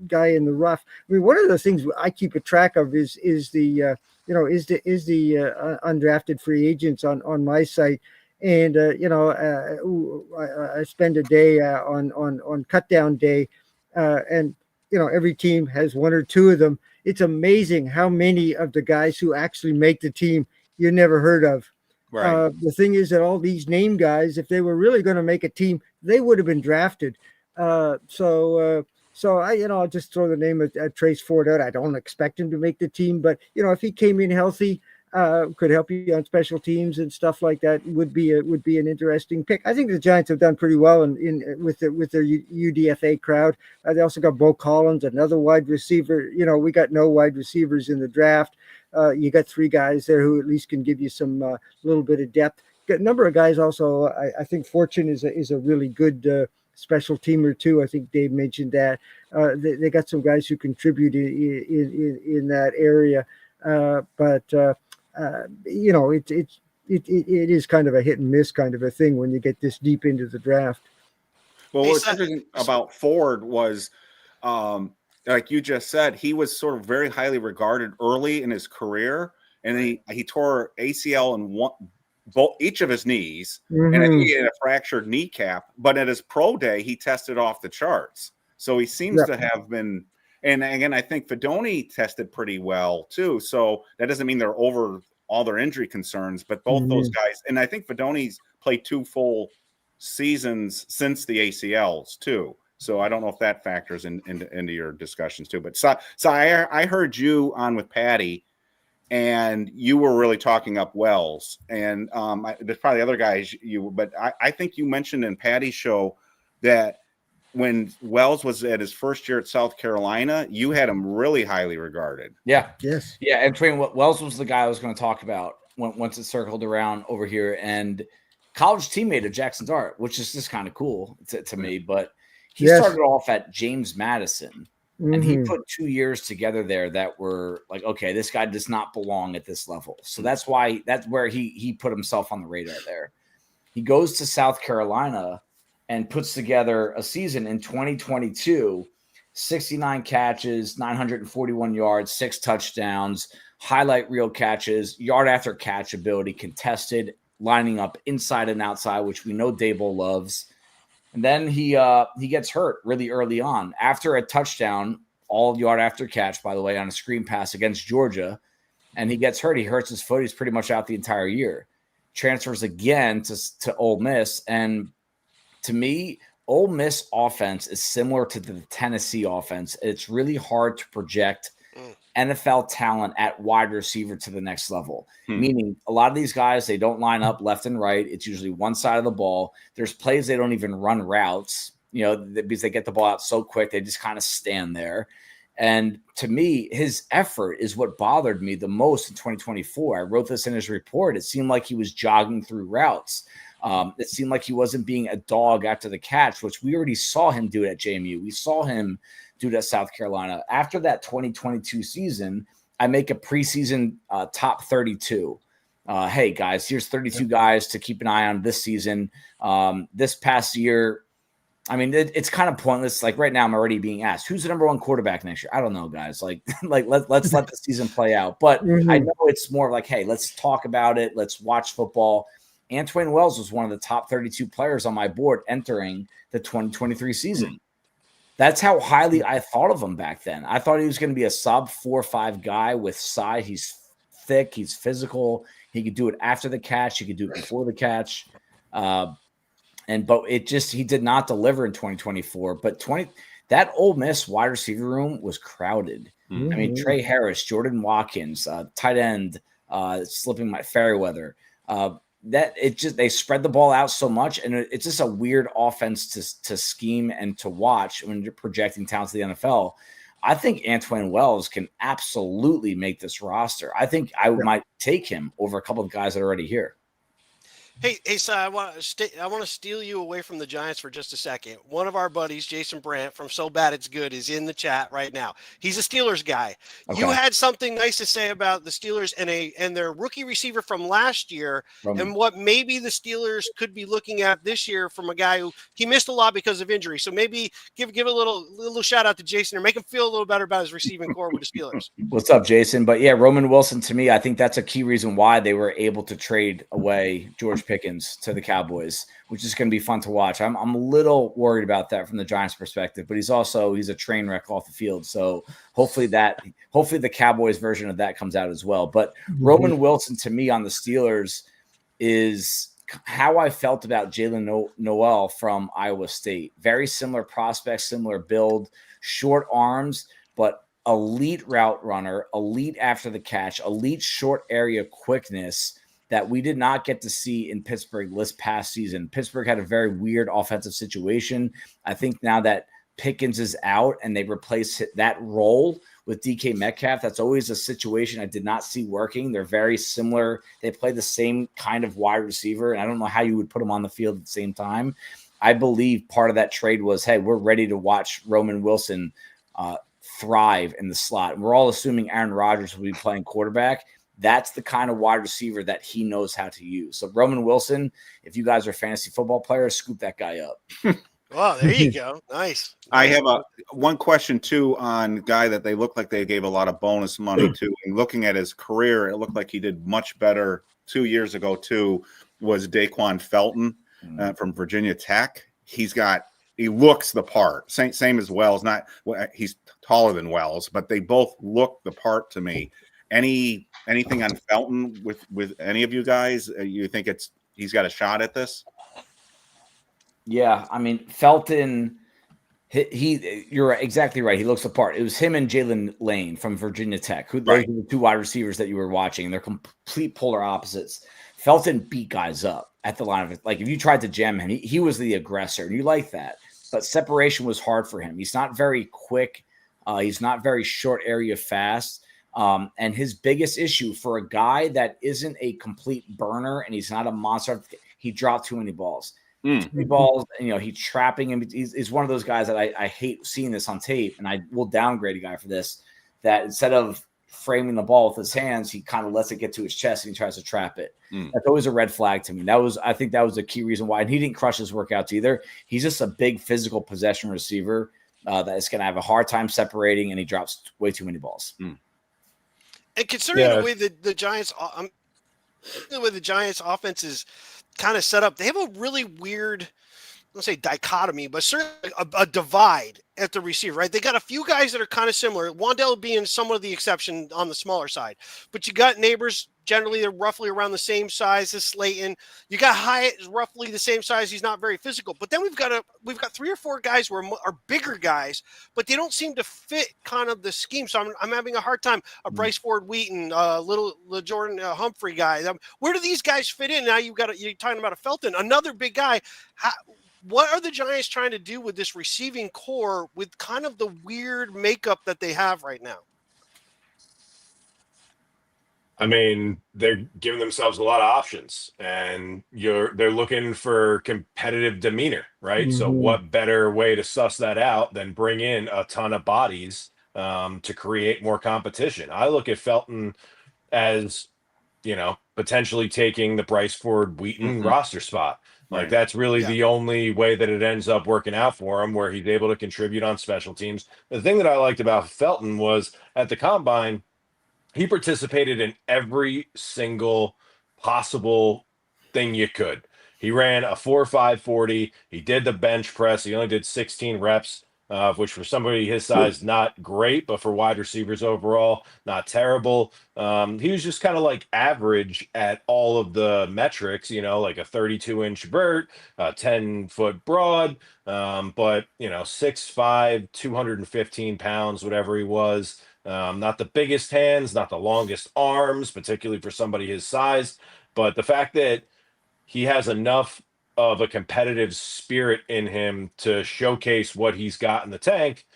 guy in the rough. I mean, one of the things I keep a track of is the undrafted free agents on my site. And I spend a day on cut down day, and every team has one or two of them. It's amazing how many of the guys who actually make the team you never heard of. Right. The thing is that all these name guys, if they were really going to make a team, they would have been drafted. So I'll just throw the name of Trace Ford out. I don't expect him to make the team, but if he came in healthy, could help you on special teams and stuff like that, would be an interesting pick. I think the Giants have done pretty well with their UDFA crowd. They also got Bo Collins, another wide receiver. We got no wide receivers in the draft. You got 3 guys there who at least can give you some little bit of depth. Got a number of guys also. I think Fortune is a really good special teamer too. I think Dave mentioned that. They got some guys who contribute in that area, but it is kind of a hit and miss kind of a thing when you get this deep into the draft. Well, what's interesting about Ford was, like you just said, he was sort of very highly regarded early in his career, and he tore ACL in each of his knees, and I think he had a fractured kneecap. But at his pro day, he tested off the charts, so he seems to have been. And again, I think Fedoni tested pretty well too. So that doesn't mean they're over all their injury concerns, but both those guys, and I think Fedoni's played 2 full seasons since the ACLs too. So I don't know if that factors into your discussions too. But so I heard you on with Patty, and you were really talking up Wells, and there's probably other guys but I think you mentioned in Patty's show that when Wells was at his first year at South Carolina, you had him really highly regarded. Yeah. Yes. Yeah. And Wells was the guy I was going to talk about once it circled around over here, and college teammate of Jackson Dart, which is just kind of cool to me. But he started off at James Madison, and he put 2 years together there that were like, okay, this guy does not belong at this level. So that's where he put himself on the radar there. He goes to South Carolina and puts together a season in 2022, 69 catches, 941 yards, 6 touchdowns, highlight reel catches, yard after catch ability, contested, lining up inside and outside, which we know Dable loves. And then he gets hurt really early on after a touchdown, all yard after catch, by the way, on a screen pass against Georgia. And he gets hurt. He hurts his foot. He's pretty much out the entire year. transfers again to Ole Miss. And to me, Ole Miss offense is similar to the Tennessee offense. It's really hard to project NFL talent at wide receiver to the next level. Meaning a lot of these guys, they don't line up left and right. It's usually one side of the ball. There's plays they don't even run routes, because they get the ball out so quick. They just kind of stand there. And to me, his effort is what bothered me the most in 2024. I wrote this in his report. It seemed like he was jogging through routes. It seemed like he wasn't being a dog after the catch, which we already saw him do it at JMU. We saw him do it at South Carolina. After that 2022 season, I make a preseason top 32. Hey, guys, here's 32 guys to keep an eye on this season. This past year, I mean, it's kind of pointless. Like right now, I'm already being asked, who's the number one quarterback next year? I don't know, guys. Like let's let the season play out. But I know it's more like, hey, let's talk about it. Let's watch football. Antwain Wells was one of the top 32 players on my board entering the 2023 season. That's how highly I thought of him back then. I thought he was going to be a sub 4.5 guy with size. He's thick. He's physical. He could do it after the catch. He could do it before the catch. But he did not deliver in 2024. But that Ole Miss wide receiver room was crowded. I mean, Trey Harris, Jordan Watkins, tight end, slipping my Fairweather. They spread the ball out so much, and it's just a weird offense to scheme and to watch when you're projecting talent to the NFL. I think Antwain Wells can absolutely make this roster. I think I might take him over a couple of guys that are already here. Hey, so I want to steal you away from the Giants for just a second. One of our buddies, Jason Brandt from So Bad It's Good, is in the chat right now. He's a Steelers guy. Okay. You had something nice to say about the Steelers and their rookie receiver from last year, and what maybe the Steelers could be looking at this year from a guy who he missed a lot because of injury. So maybe give a little shout out to Jason or make him feel a little better about his receiving core with the Steelers. What's up, Jason? But yeah, Roman Wilson, to me, I think that's a key reason why they were able to trade away George Pickens to the Cowboys, which is going to be fun to watch. I'm a little worried about that from the Giants' perspective, but he's a train wreck off the field. So hopefully the Cowboys version of that comes out as well. But Roman Wilson, to me, on the Steelers is how I felt about Jalen Noel from Iowa State. Very similar prospect, similar build, short arms, but elite route runner, elite after the catch, elite short area quickness that we did not get to see in Pittsburgh this past season. Pittsburgh had a very weird offensive situation. I think now that Pickens is out and they replace that role with DK Metcalf, that's always a situation I did not see working. They're very similar. They play the same kind of wide receiver, and I don't know how you would put them on the field at the same time. I believe part of that trade was, hey, we're ready to watch Roman Wilson thrive in the slot. And we're all assuming Aaron Rodgers will be playing quarterback. That's the kind of wide receiver that he knows how to use. So Roman Wilson, if you guys are fantasy football players, scoop that guy up. Wow, there you go. Nice. I have one question too on guy that they look like they gave a lot of bonus money to. And looking at his career, it looked like he did much better 2 years ago too. Was Daquan Felton from Virginia Tech? He looks the part. Same as Wells. He's taller than Wells, but they both look the part to me. Anything on Felton with any of you guys? You think he's got a shot at this? Yeah, I mean Felton. You're exactly right. He looks the part. It was him and Jalen Lane from Virginia Tech, who those are the two wide receivers that you were watching. They're complete polar opposites. Felton beat guys up at the line of it. Like if you tried to jam him, he was the aggressor, and you like that. But separation was hard for him. He's not very quick. He's not very short area fast. And his biggest issue for a guy that isn't a complete burner and he's not a monster, he dropped too many balls. Too many balls, and he's trapping him. He's one of those guys that I hate seeing this on tape, and I will downgrade a guy for this. That instead of framing the ball with his hands, he kind of lets it get to his chest and he tries to trap it. That's always a red flag to me. I think that was the key reason why. And he didn't crush his workouts either. He's just a big physical possession receiver that is going to have a hard time separating, and he drops way too many balls. And considering the way the Giants, offense is kind of set up, they have a really weird, I don't say dichotomy, but certainly a divide at the receiver, right? They got a few guys that are kind of similar. Wan'Dale being somewhat of the exception on the smaller side, but you got Neighbors generally they're roughly around the same size as Slayton. You got Hyatt is roughly the same size. He's not very physical. But then we've got 3 or 4 guys who are bigger guys, but they don't seem to fit kind of the scheme. So I'm having a hard time. Bryce Ford Wheaton, little Jordan Humphrey guy. Where do these guys fit in? Now you're talking about a Felton, another big guy. What are the Giants trying to do with this receiving core with kind of the weird makeup that they have right now? I mean, they're giving themselves a lot of options, and they're looking for competitive demeanor, right? So what better way to suss that out than bring in a ton of bodies to create more competition? I look at Felton as, potentially taking the Bryce Ford Wheaton roster spot. Like that's really the only way that it ends up working out for him, where he's able to contribute on special teams. The thing that I liked about Felton was at the combine, he participated in every single possible thing you could. He ran a 4.5 40. He did the bench press. He only did 16 reps, which for somebody his size, not great, but for wide receivers overall, not terrible. He was just kind of like average at all of the metrics, like a 32-inch vert, 10-foot broad, but 6'5", 215 pounds, whatever he was. Not the biggest hands, not the longest arms, particularly for somebody his size, but the fact that he has enough of a competitive spirit in him to showcase what he's got in the tank,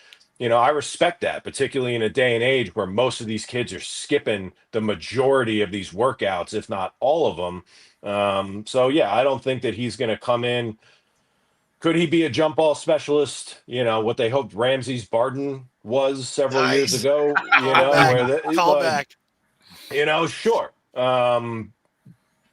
I respect that, particularly in a day and age where most of these kids are skipping the majority of these workouts, if not all of them. So yeah, I don't think that he's going to come in. Could he be a jump ball specialist? What they hoped Ramses Barden was several years ago, Call back. Sure.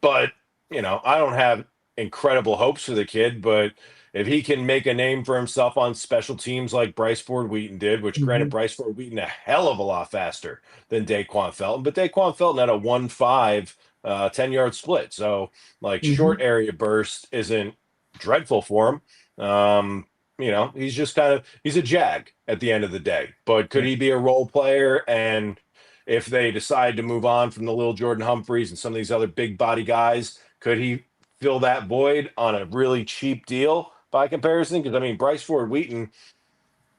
But, I don't have incredible hopes for the kid, but if he can make a name for himself on special teams like Bryce Ford Wheaton did, which granted Bryce Ford Wheaton a hell of a lot faster than Daquan Felton, but Daquan Felton had a 1.5 10-yard split. So short area burst isn't dreadful for him. He's just he's a jag at the end of the day, but could he be a role player? And if they decide to move on from the little Jordan Humphreys and some of these other big body guys, could he fill that void on a really cheap deal by comparison? Because Bryce Ford Wheaton,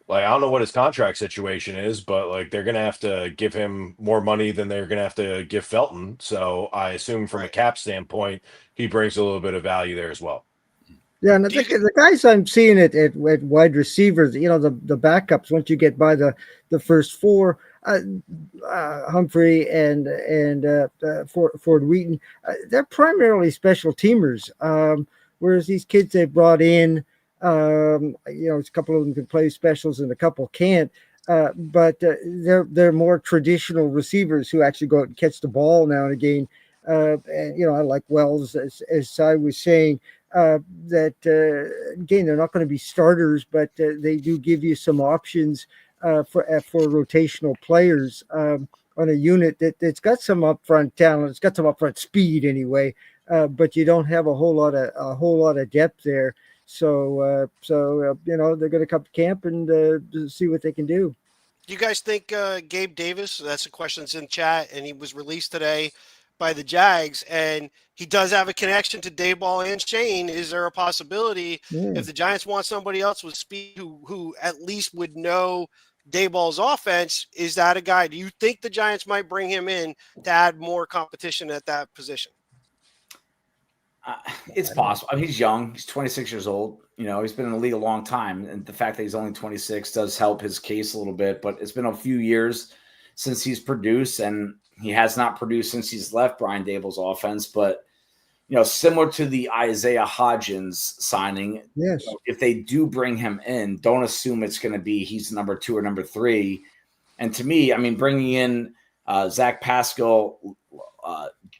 I don't know what his contract situation is, but they're going to have to give him more money than they're going to have to give Felton. So I assume from a cap standpoint, he brings a little bit of value there as well. Yeah, and the guys I'm seeing at wide receivers, the backups, once you get by the first 4, Humphrey and Ford Wheaton, they're primarily special teamers. Whereas these kids they brought in, a couple of them can play specials and a couple can't. But they're more traditional receivers who actually go out and catch the ball now and again. And I like Wells, as I was saying. That again, they're not going to be starters, but they do give you some options for rotational players on a unit that's got some upfront talent. It's got some upfront speed anyway, but you don't have a whole lot of depth there. So they're going to come to camp and see what they can do. Do you guys think Gabe Davis? That's a question that's in chat, and he was released today by the Jags, and he does have a connection to Dayball and Shane. Is there a possibility if the Giants want somebody else with speed who at least would know Dayball's offense? Is that a guy? Do you think the Giants might bring him in to add more competition at that position? It's possible. He's young. He's 26 years old. He's been in the league a long time, and the fact that he's only 26 does help his case a little bit. But it's been a few years since he's produced, and he has not produced since he's left Brian Daboll's offense. But, similar to the Isaiah Hodgins signing, yes, if they do bring him in, don't assume it's going to be he's number 2 or number 3. And to me, bringing in Zach Pascal,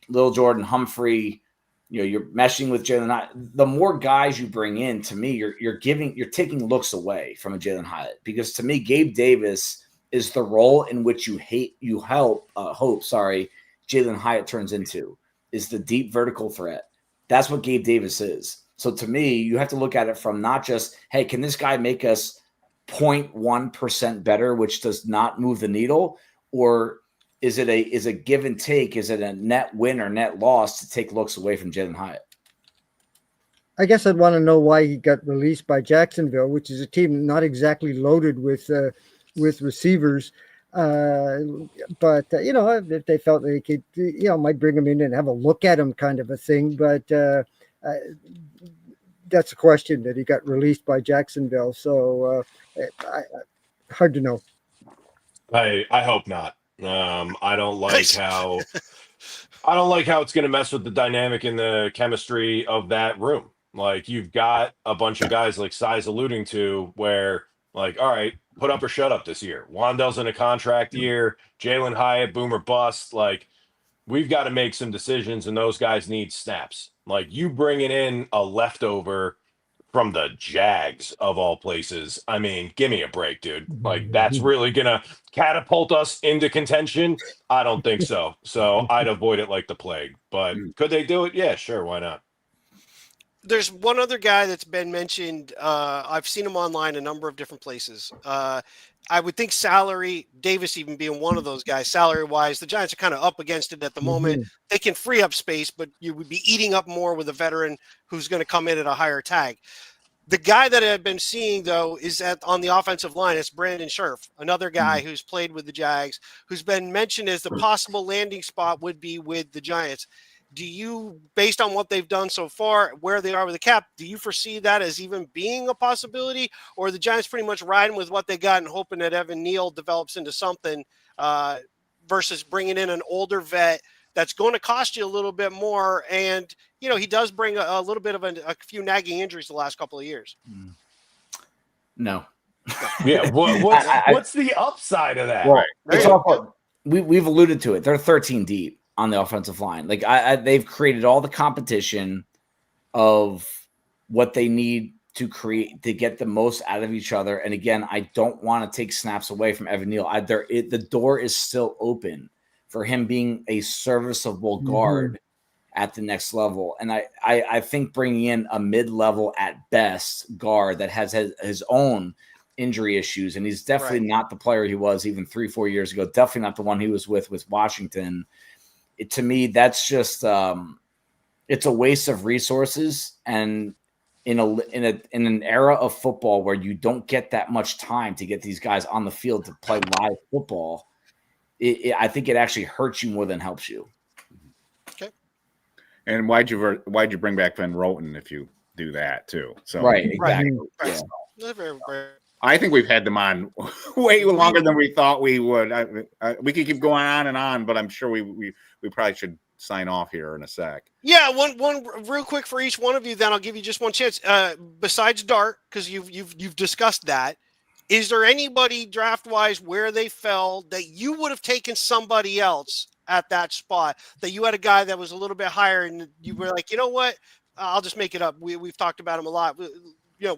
Lil Jordan Humphrey, you're meshing with Jalen Hyatt. The more guys you bring in, to me, you're taking looks away from a Jalen Hyatt, because to me, Gabe Davis is the role in which hope Jalen Hyatt turns into, is the deep vertical threat. That's what Gabe Davis is. So to me, you have to look at it from not just, hey, can this guy make us 0.1% better, which does not move the needle, or is a give and take? Is it a net win or net loss to take looks away from Jalen Hyatt? I guess I'd want to know why he got released by Jacksonville, which is a team not exactly loaded with receivers. But if they felt they could, might bring him in and have a look at him, kind of a thing. But that's a question that he got released by Jacksonville. So hard to know. I hope not. I don't like how it's going to mess with the dynamic and the chemistry of that room. Like, you've got a bunch of guys like Sai's alluding to where, like, all right, put up or shut up this year. Wan'Dale's in a contract year. Jalen Hyatt, boom or bust. Like, we've got to make some decisions, and those guys need snaps. Like, you bringing in a leftover from the Jags of all places. I mean, give me a break, dude. Like, that's really going to catapult us into contention? I don't think so. So I'd avoid it like the plague. But could they do it? Yeah, sure. Why not? There's one other guy that's been mentioned. I've seen him online a number of different places. I would think salary, Davis even being one of those guys, salary-wise, the Giants are kind of up against it at the moment. They can free up space, but you would be eating up more with a veteran who's going to come in at a higher tag. The guy that I've been seeing, though, is on the offensive line. It's Brandon Scherf, another guy who's played with the Jags, who's been mentioned as the possible landing spot would be with the Giants. Do you, based on what they've done so far, where they are with the cap, do you foresee that as even being a possibility? Or are the Giants pretty much riding with what they got and hoping that Evan Neal develops into something versus bringing in an older vet that's going to cost you a little bit more? And, he does bring a little bit of a few nagging injuries the last couple of years. No. Yeah. What's the upside of that? Well, we've alluded to it. They're 13 deep on the offensive line. Like, they've created all the competition of what they need to create to get the most out of each other. And again, I don't want to take snaps away from Evan Neal. The door is still open for him being a serviceable guard at the next level. And I think bringing in a mid-level at best guard that has his own injury issues, and he's definitely not the player he was even 3-4 years ago. Definitely not the one he was with Washington. To me, that's just it's a waste of resources. And in an era of football where you don't get that much time to get these guys on the field to play live football, I think it actually hurts you more than helps you. Okay. And why'd you bring back Van Roten if you do that too? So Exactly. Right. Yeah. I think we've had them on way longer than we thought we would. We could keep going on and on, but I'm sure we probably should sign off here in a sec. Yeah, one real quick for each one of you. Then I'll give you just one chance. Besides Dart, because you've discussed that. Is there anybody draft wise where they fell that you would have taken somebody else at that spot? That you had a guy that was a little bit higher, and you were like, you know what? I'll just make it up. We've talked about him a lot.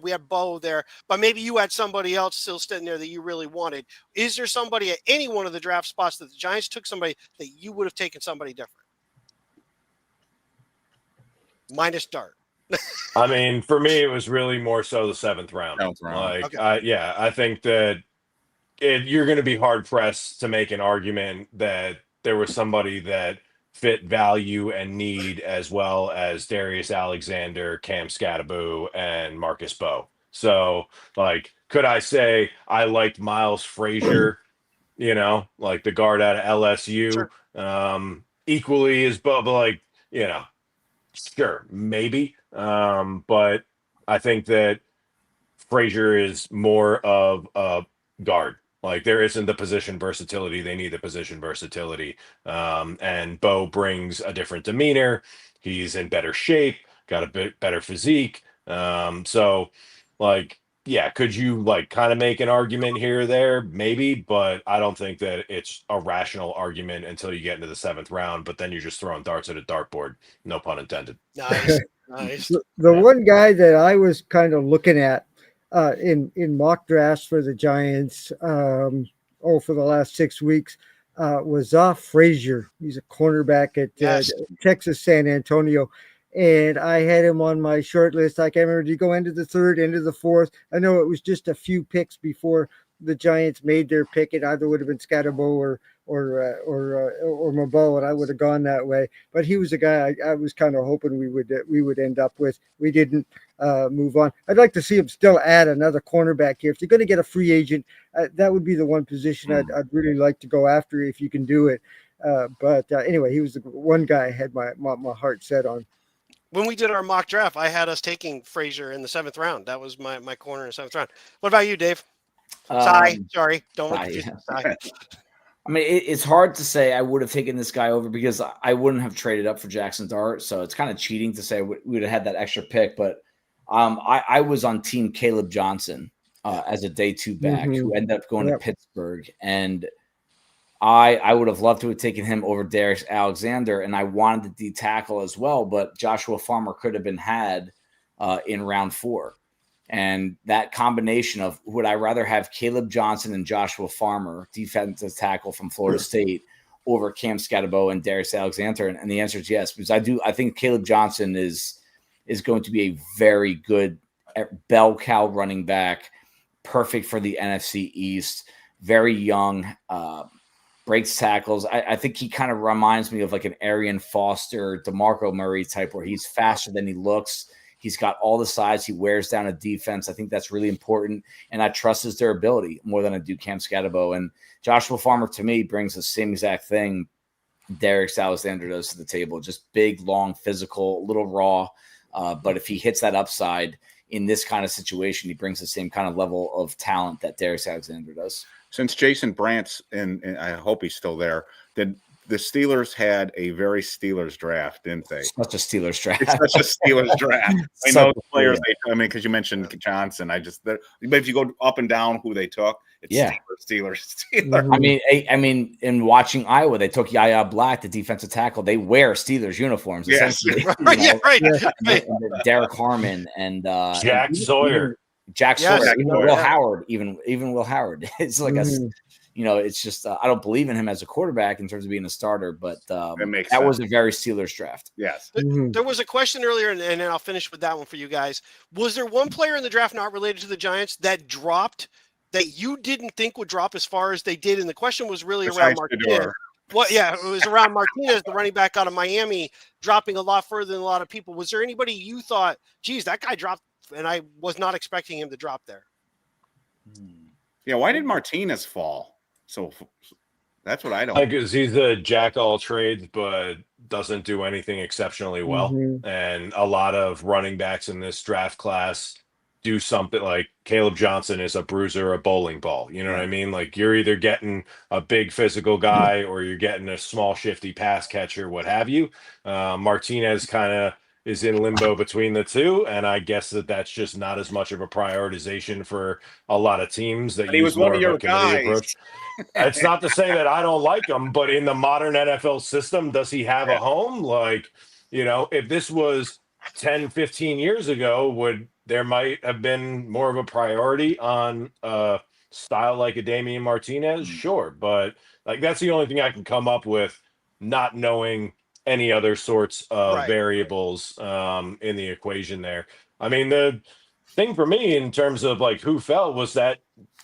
We had Bo there, but maybe you had somebody else still sitting there that you really wanted. Is there somebody at any one of the draft spots that the Giants took somebody that you would have taken somebody different? Minus Dart. I mean, for me, it was really more so the 7th round. Like, okay. I think that you're going to be hard pressed to make an argument that there was somebody that fit value and need as well as Darius Alexander, Cam Scattaboo, and Marcus Bowe. So, like, could I say I liked Miles Frazier, like the guard out of LSU, equally as Bowe, but like, sure, maybe. But I think that Frazier is more of a guard. Like, there isn't the position versatility. They need the position versatility. And Bo brings a different demeanor. He's in better shape, got a bit better physique. So, like, yeah, could you, like, kind of make an argument here or there? Maybe, but I don't think that it's a rational argument until you get into the 7th round. But then you're just throwing darts at a dartboard. No pun intended. Nice. The one guy that I was kind of looking at in mock drafts for the Giants for the last 6 weeks was Frazier. He's a cornerback at Texas San Antonio. And I had him on my short list. I can't remember, did he go into the 3rd, into the 4th? I know it was just a few picks before the Giants made their pick. It either would have been Scatterbo or Mabo, and I would have gone that way. But he was a guy I was kind of hoping we would end up with. We didn't move on. I'd like to see him still add another cornerback here. If you're going to get a free agent, that would be the one position I'd really like to go after if you can do it. But anyway, he was the one guy I had my heart set on. When we did our mock draft, I had us taking Frazier in the 7th round. That was my corner in the 7th round. What about you, Dave? Sorry, don't look confused. I mean, it's hard to say I would have taken this guy over because I wouldn't have traded up for Jackson Dart. So it's kind of cheating to say we would have had that extra pick. But I was on team Caleb Johnson as a day 2 back who ended up going to Pittsburgh. And I would have loved to have taken him over Darius Alexander. And I wanted the D tackle as well. But Joshua Farmer could have been had in round 4. And that combination of would I rather have Caleb Johnson and Joshua Farmer, defensive tackle from Florida State, over Cam Scatterbo and Darius Alexander? And the answer is yes, because I think Caleb Johnson is going to be a very good bell cow running back, perfect for the NFC East, very young, breaks tackles. I think he kind of reminds me of like an Arian Foster, DeMarco Murray type, where he's faster than he looks. He's got all the size. He wears down a defense. I think that's really important. And I trust his durability more than I do Cam Scatterbo. And Joshua Farmer, to me, brings the same exact thing Darius Alexander does to the table. Just big, long, physical, a little raw. But if he hits that upside in this kind of situation, he brings the same kind of level of talent that Darius Alexander does. Since Jason Brandt's, and I hope he's still there, then the Steelers had a very Steelers draft, didn't they? Such a Steelers draft. It's such a Steelers draft. I know the players. Because you mentioned Johnson. But if you go up and down who they took, it's Steelers. I mean, in watching Iowa, they took Yaya Black, the defensive tackle. They wear Steelers uniforms. Yes, right. Derek Harmon and Jack Sawyer. Sawyer, Will Howard, even Will Howard. It's like it's just I don't believe in him as a quarterback in terms of being a starter, but that was a very Steelers draft. Yes. There was a question earlier, and then I'll finish with that one for you guys. Was there one player in the draft not related to the Giants that dropped that you didn't think would drop as far as they did? And the question was really around Martinez. It was around Martinez, the running back out of Miami, dropping a lot further than a lot of people. Was there anybody you thought, geez, that guy dropped, and I was not expecting him to drop there? Yeah, why did Martinez fall? So that's what I don't. Because he's a jack all trades, but doesn't do anything exceptionally well. And a lot of running backs in this draft class do something like Caleb Johnson is a bruiser, a bowling ball. You know what I mean? Like you're either getting a big physical guy or you're getting a small, shifty pass catcher, what have you. Martinez kind of is in limbo between the two, and I guess that's just not as much of a prioritization for a lot of teams that use more of a committee approach. It's not to say that I don't like him, but in the modern NFL system, does he have a home? Like, if this was 10, 15 years ago, there might have been more of a priority on a style like a Damian Martinez? Sure, but like that's the only thing I can come up with, not knowing any other sorts of variables in the equation there. I mean, the thing for me in terms of like who fell was that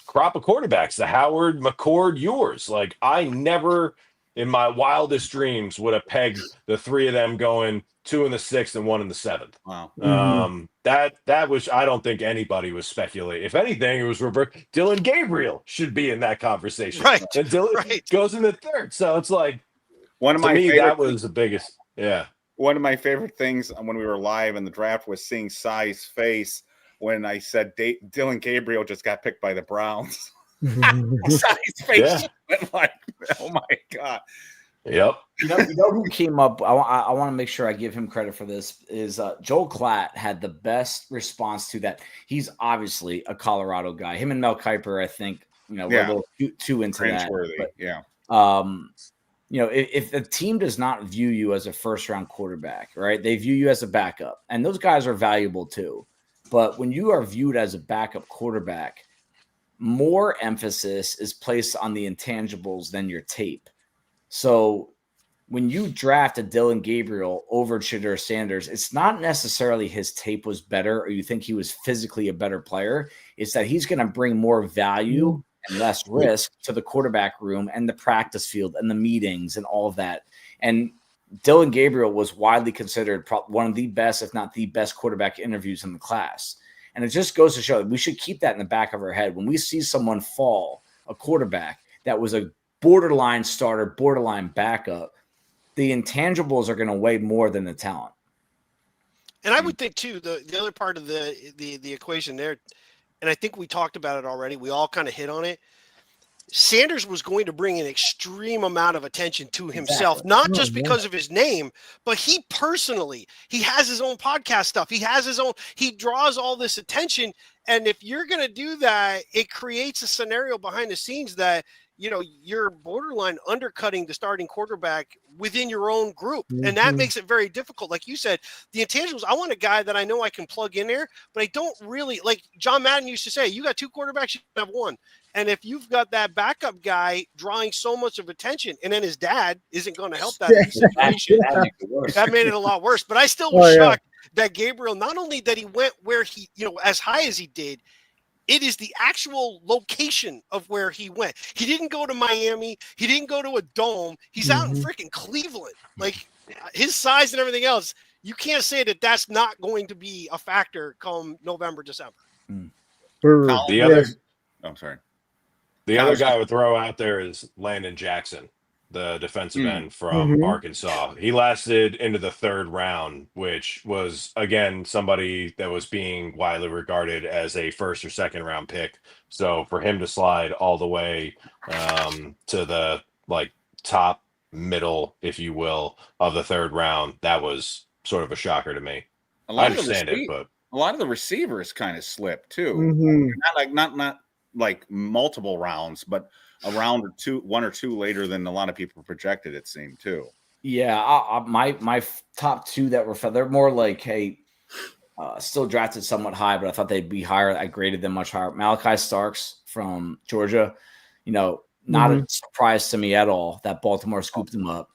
crop of quarterbacks, the Howard, McCord, yours. Like I never in my wildest dreams would have pegged the three of them going 2 in the 6th and 1 in the 7th. Wow. That was, I don't think anybody was speculating. If anything, it was reverse. Dylan Gabriel should be in that conversation. Right. And Dylan goes in the 3rd. So it's like, one of my favorite, that was the biggest. Yeah. One of my favorite things when we were live in the draft was seeing Sai's face when I said Dylan Gabriel just got picked by the Browns. Sai's face went like, oh my God. Yep. You know who came up? I want to make sure I give him credit for this. Is Joel Klatt had the best response to that. He's obviously a Colorado guy. Him and Mel Kiper, I think, we're a little too into that. But, if the team does not view you as a first-round quarterback, right? They view you as a backup, and those guys are valuable too. But when you are viewed as a backup quarterback, more emphasis is placed on the intangibles than your tape. So when you draft a Dylan Gabriel over Shedeur Sanders, it's not necessarily his tape was better or you think he was physically a better player. It's that he's going to bring more value and less risk to the quarterback room and the practice field and the meetings and all of that. And Dylan Gabriel was widely considered one of the best, if not the best quarterback interviews in the class. And it just goes to show that we should keep that in the back of our head. When we see someone fall, a quarterback that was a borderline starter, borderline backup, the intangibles are going to weigh more than the talent. And I would think too, the other part of the equation there, and I think we talked about it already, we all kind of hit on it. Sanders was going to bring an extreme amount of attention to himself, not just because of his name, but he has his own podcast stuff. He draws all this attention. And if you're going to do that, it creates a scenario behind the scenes that, you're borderline undercutting the starting quarterback within your own group. And that makes it very difficult. Like you said, the intangibles, I want a guy that I know I can plug in there, but I don't really, like John Madden used to say, you got two quarterbacks, you have one. And if you've got that backup guy drawing so much of attention, and then his dad isn't going to help that situation, that made it a lot worse. But I still was shocked that Gabriel, not only that he went where he, as high as he did, it is the actual location of where he went. He didn't go to Miami. He didn't go to a dome. He's out in freaking Cleveland. Like, his size and everything else, you can't say that that's not going to be a factor come November, December. The other, I'm sorry. The other guy I would throw out there is Landon Jackson, the defensive end from Arkansas. He lasted into the third round, which was, again, somebody that was being widely regarded as a first or second round pick. So for him to slide all the way to the top middle, if you will, of the third round, that was sort of a shocker to me. I understand it, but a lot of the receivers kind of slipped too. Not like multiple rounds, but a round or two, one or two later than a lot of people projected, it seemed too. Yeah, my top two that were they're more like, hey, still drafted somewhat high, but I thought they'd be higher. I graded them much higher. Malachi Starks from Georgia, not a surprise to me at all that Baltimore scooped him up.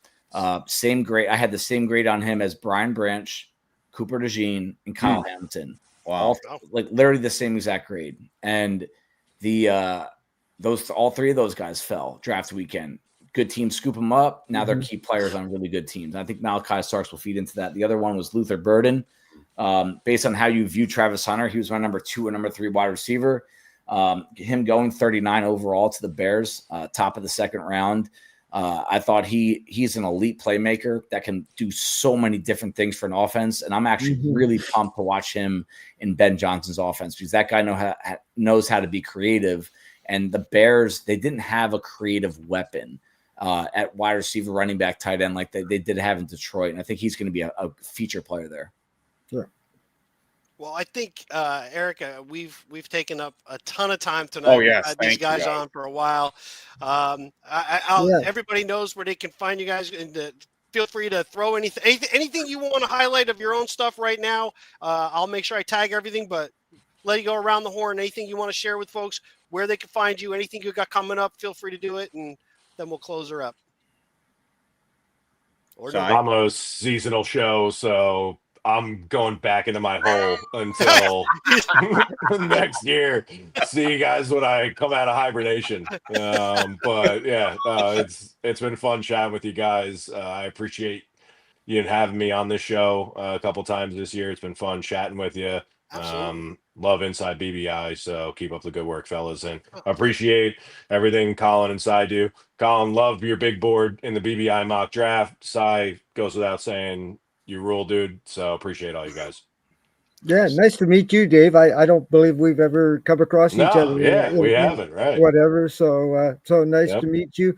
Same grade. I had the same grade on him as Brian Branch, Cooper DeJean, and Kyle Hamilton. Wow, literally the same exact grade. And all three of those guys fell draft weekend. Good teams scoop them up. Now they're key players on really good teams. I think Malachi Starks will feed into that. The other one was Luther Burden. Based on how you view Travis Hunter, he was my number 2 or number 3 wide receiver. Him going 39 overall to the Bears, top of the second round. I thought he's an elite playmaker that can do so many different things for an offense. And I'm actually really pumped to watch him in Ben Johnson's offense because that guy knows how to be creative. And the Bears, they didn't have a creative weapon at wide receiver, running back, tight end like they did have in Detroit. And I think he's going to be a feature player there. Sure. Well, I think, Erica, we've taken up a ton of time tonight. Oh, yes. We've had these guys on for a while. Everybody knows where they can find you guys. And feel free to throw anything you want to highlight of your own stuff right now. I'll make sure I tag everything, but let you go around the horn. Anything you want to share with folks, where they can find you, anything you got coming up, feel free to do it, and then we'll close her up. I'm a seasonal show, so I'm going back into my hole until next year. See you guys when I come out of hibernation. But yeah, it's been fun chatting with you guys. I appreciate you having me on this show a couple times this year. It's been fun chatting with you. Love Inside BBI, so keep up the good work, fellas, and appreciate everything Colin and Cy do. Colin, love your big board in the BBI mock draft. Cy, goes without saying, you rule, dude, so appreciate all you guys. Yeah, nice to meet you, Dave. I don't believe we've ever come across each other. Yeah, we haven't, right? Whatever. So nice to meet you.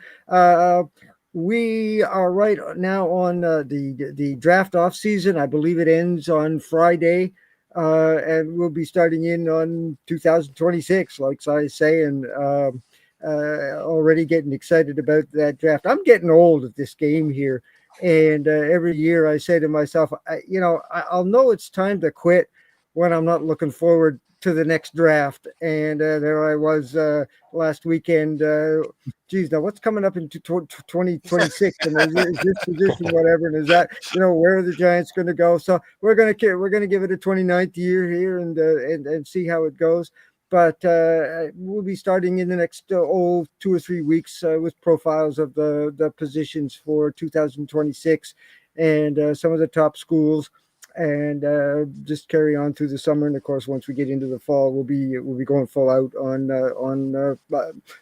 We are right now on the draft off season. I believe it ends on Friday. And we'll be starting in on 2026, like I say, and already getting excited about that draft. I'm getting old at this game here, and every year I say to myself, I'll know it's time to quit when I'm not looking forward to the next draft. And there I was last weekend. Geez, now what's coming up in 2026? And is this position whatever? And is that where are the Giants going to go? So we're going to give it a 29th year here and see how it goes. but we'll be starting in the next 2 or 3 weeks with profiles of the positions for 2026 and some of the top schools, and just carry on through the summer. And of course, once we get into the fall, we'll be going full out on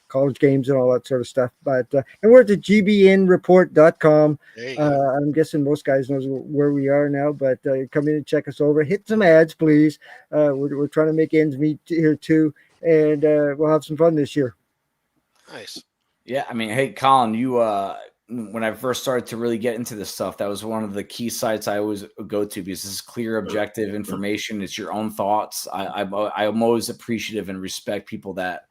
college games and all that sort of stuff. But and we're at the gbnreport.com. I'm guessing most guys knows where we are now, but come in and check us over. Hit some ads, please. We're trying to make ends meet here too, and we'll have some fun this year. Nice. Yeah, I mean, hey, Colin, you when I first started to really get into this stuff, that was one of the key sites I always go to, because this is clear, objective information. It's your own thoughts. I'm always appreciative and respect people that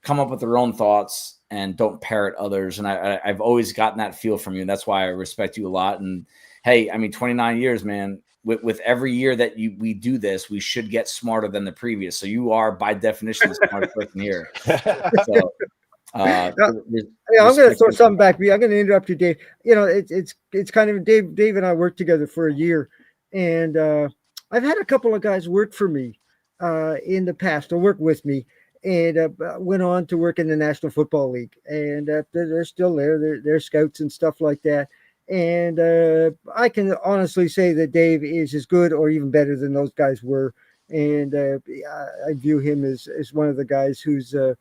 come up with their own thoughts and don't parrot others. And I've always gotten that feel from you. And that's why I respect you a lot. And hey, I mean, 29 years, man, with every year that we do this, we should get smarter than the previous. So you are by definition the smartest person here. So, I'm going to throw something back. I'm going to interrupt you, Dave. You know, it's kind of Dave and I worked together for a year, and I've had a couple of guys work for me in the past, or work with me, and went on to work in the National Football League, and they're still there. They're scouts and stuff like that. And I can honestly say that Dave is as good or even better than those guys were. And I view him as one of the guys who's the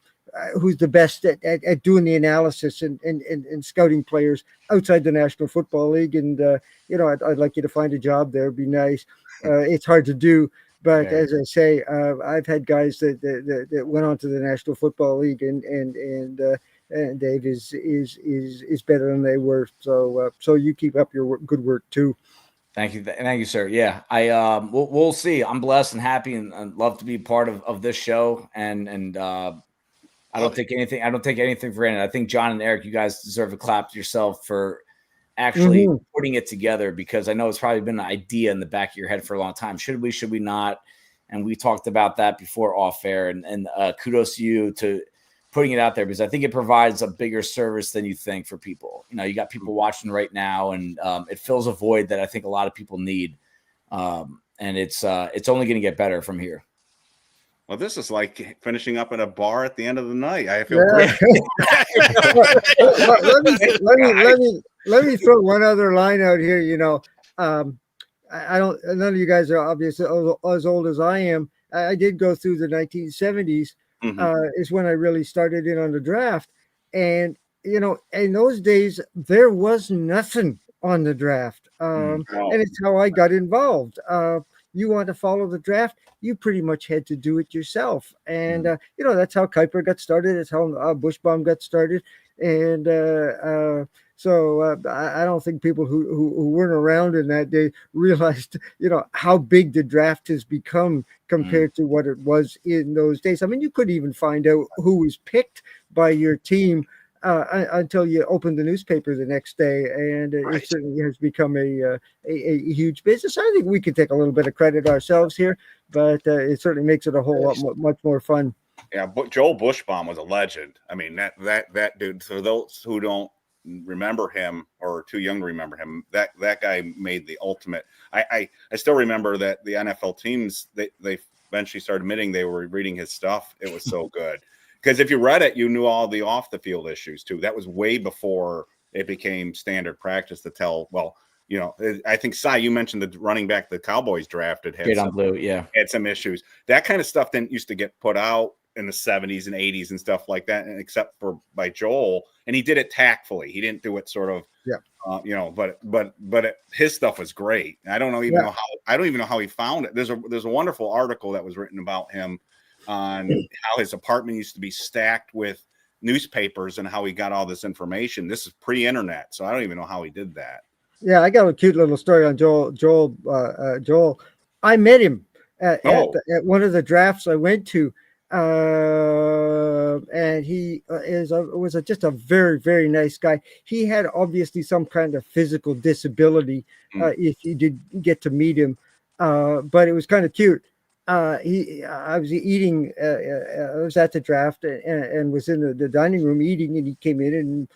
best at doing the analysis and scouting players outside the National Football League. And, you know, I'd like you to find a job there. It'd be nice. It's hard to do. But as I say, I've had guys that went on to the National Football League, and Dave is better than they were. So you keep up your good work too. Thank you, sir. Yeah, we'll see. I'm blessed and happy and love to be part of this show. And I don't take anything for granted. I think John and Eric, you guys deserve a clap to yourself for actually putting it together, because I know it's probably been an idea in the back of your head for a long time. Should we not? And we talked about that before off air. And kudos to you to putting it out there, because I think it provides a bigger service than you think for people. You know, you got people watching right now, and it fills a void that I think a lot of people need. And it's only going to get better from here. Well, this is like finishing up at a bar at the end of the night. I feel great. let me throw one other line out here. You know, I don't. None of you guys are obviously as old as I am. I did go through the 1970s. Is when I really started in on the draft, and you know, in those days there was nothing on the draft, and it's how I got involved. You want to follow the draft, you pretty much had to do it yourself. And, you know, that's how Kuiper got started. It's how Bushbaum got started. And so I don't think people who weren't around in that day realized, you know, how big the draft has become compared to what it was in those days. I mean, you couldn't even find out who was picked by your team until you open the newspaper the next day, and it certainly has become a huge business. I think we could take a little bit of credit ourselves here, but it certainly makes it a whole lot much more fun. Yeah, but Joel Bushbaum was a legend. I mean, that dude. For those who don't remember him or are too young to remember him, that guy made the ultimate. I still remember that the NFL teams they eventually started admitting they were reading his stuff. It was so good. Because if you read it, you knew all the off-the-field issues, too. That was way before it became standard practice to tell, well, you know, I think, Cy, you mentioned the running back the Cowboys drafted had some issues. That kind of stuff didn't used to get put out in the 70s and 80s and stuff like that, and except for by Joel. And he did it tactfully. He didn't do it sort of, you know, but his stuff was great. I don't even know how he found it. There's a wonderful article that was written about him on how his apartment used to be stacked with newspapers and how he got all this information. This is pre-internet, so I don't even know how he did that. Yeah, I got a cute little story on Joel. I met him at one of the drafts I went to, and he was just a very, very nice guy. He had obviously some kind of physical disability if you did get to meet him, but it was kind of cute. I was eating. I was at the draft and was in the dining room eating, and he came in and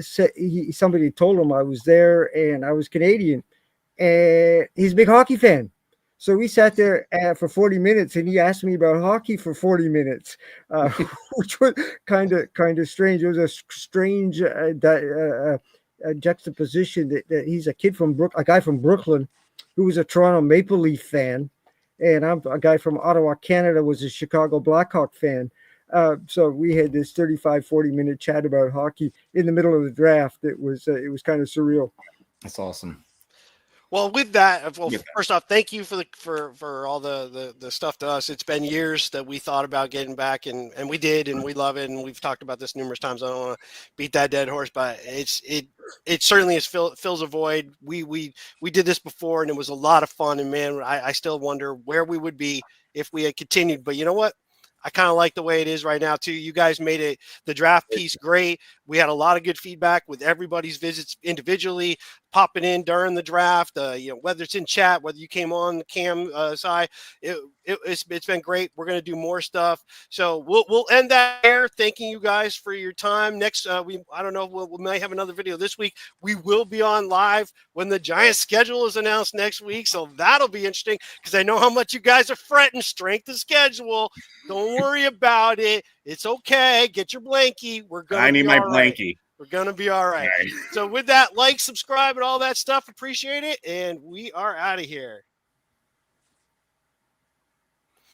somebody told him I was there and I was Canadian, and he's a big hockey fan. So we sat there for 40 minutes, and he asked me about hockey for 40 minutes, which was kind of strange. It was a strange juxtaposition that he's a kid from a guy from Brooklyn, who was a Toronto Maple Leaf fan, and I'm a guy from Ottawa, Canada, was a Chicago Blackhawk fan. So we had this 35, 40-minute chat about hockey in the middle of the draft. It was kind of surreal. That's awesome. Well, with that, first off, thank you for all the stuff to us. It's been years that we thought about getting back, and we did, and we love it, and we've talked about this numerous times. I don't want to beat that dead horse, but it certainly is fills a void. We did this before, and it was a lot of fun, and man, I still wonder where we would be if we had continued. But you know what? I kind of like the way it is right now too. You guys made the draft piece great. We had a lot of good feedback with everybody's visits individually, popping in during the draft. Whether it's in chat, whether you came on the cam side, it's been great. We're gonna do more stuff. So we'll end that there. Thanking you guys for your time. Next, I don't know. We might have another video this week. We will be on live when the Giants schedule is announced next week. So that'll be interesting because I know how much you guys are fretting strength of schedule. Don't worry about it. It's okay. Get your blankie. I need my blankie. We're going to be all right. So with that, like, subscribe, and all that stuff. Appreciate it. And we are out of here.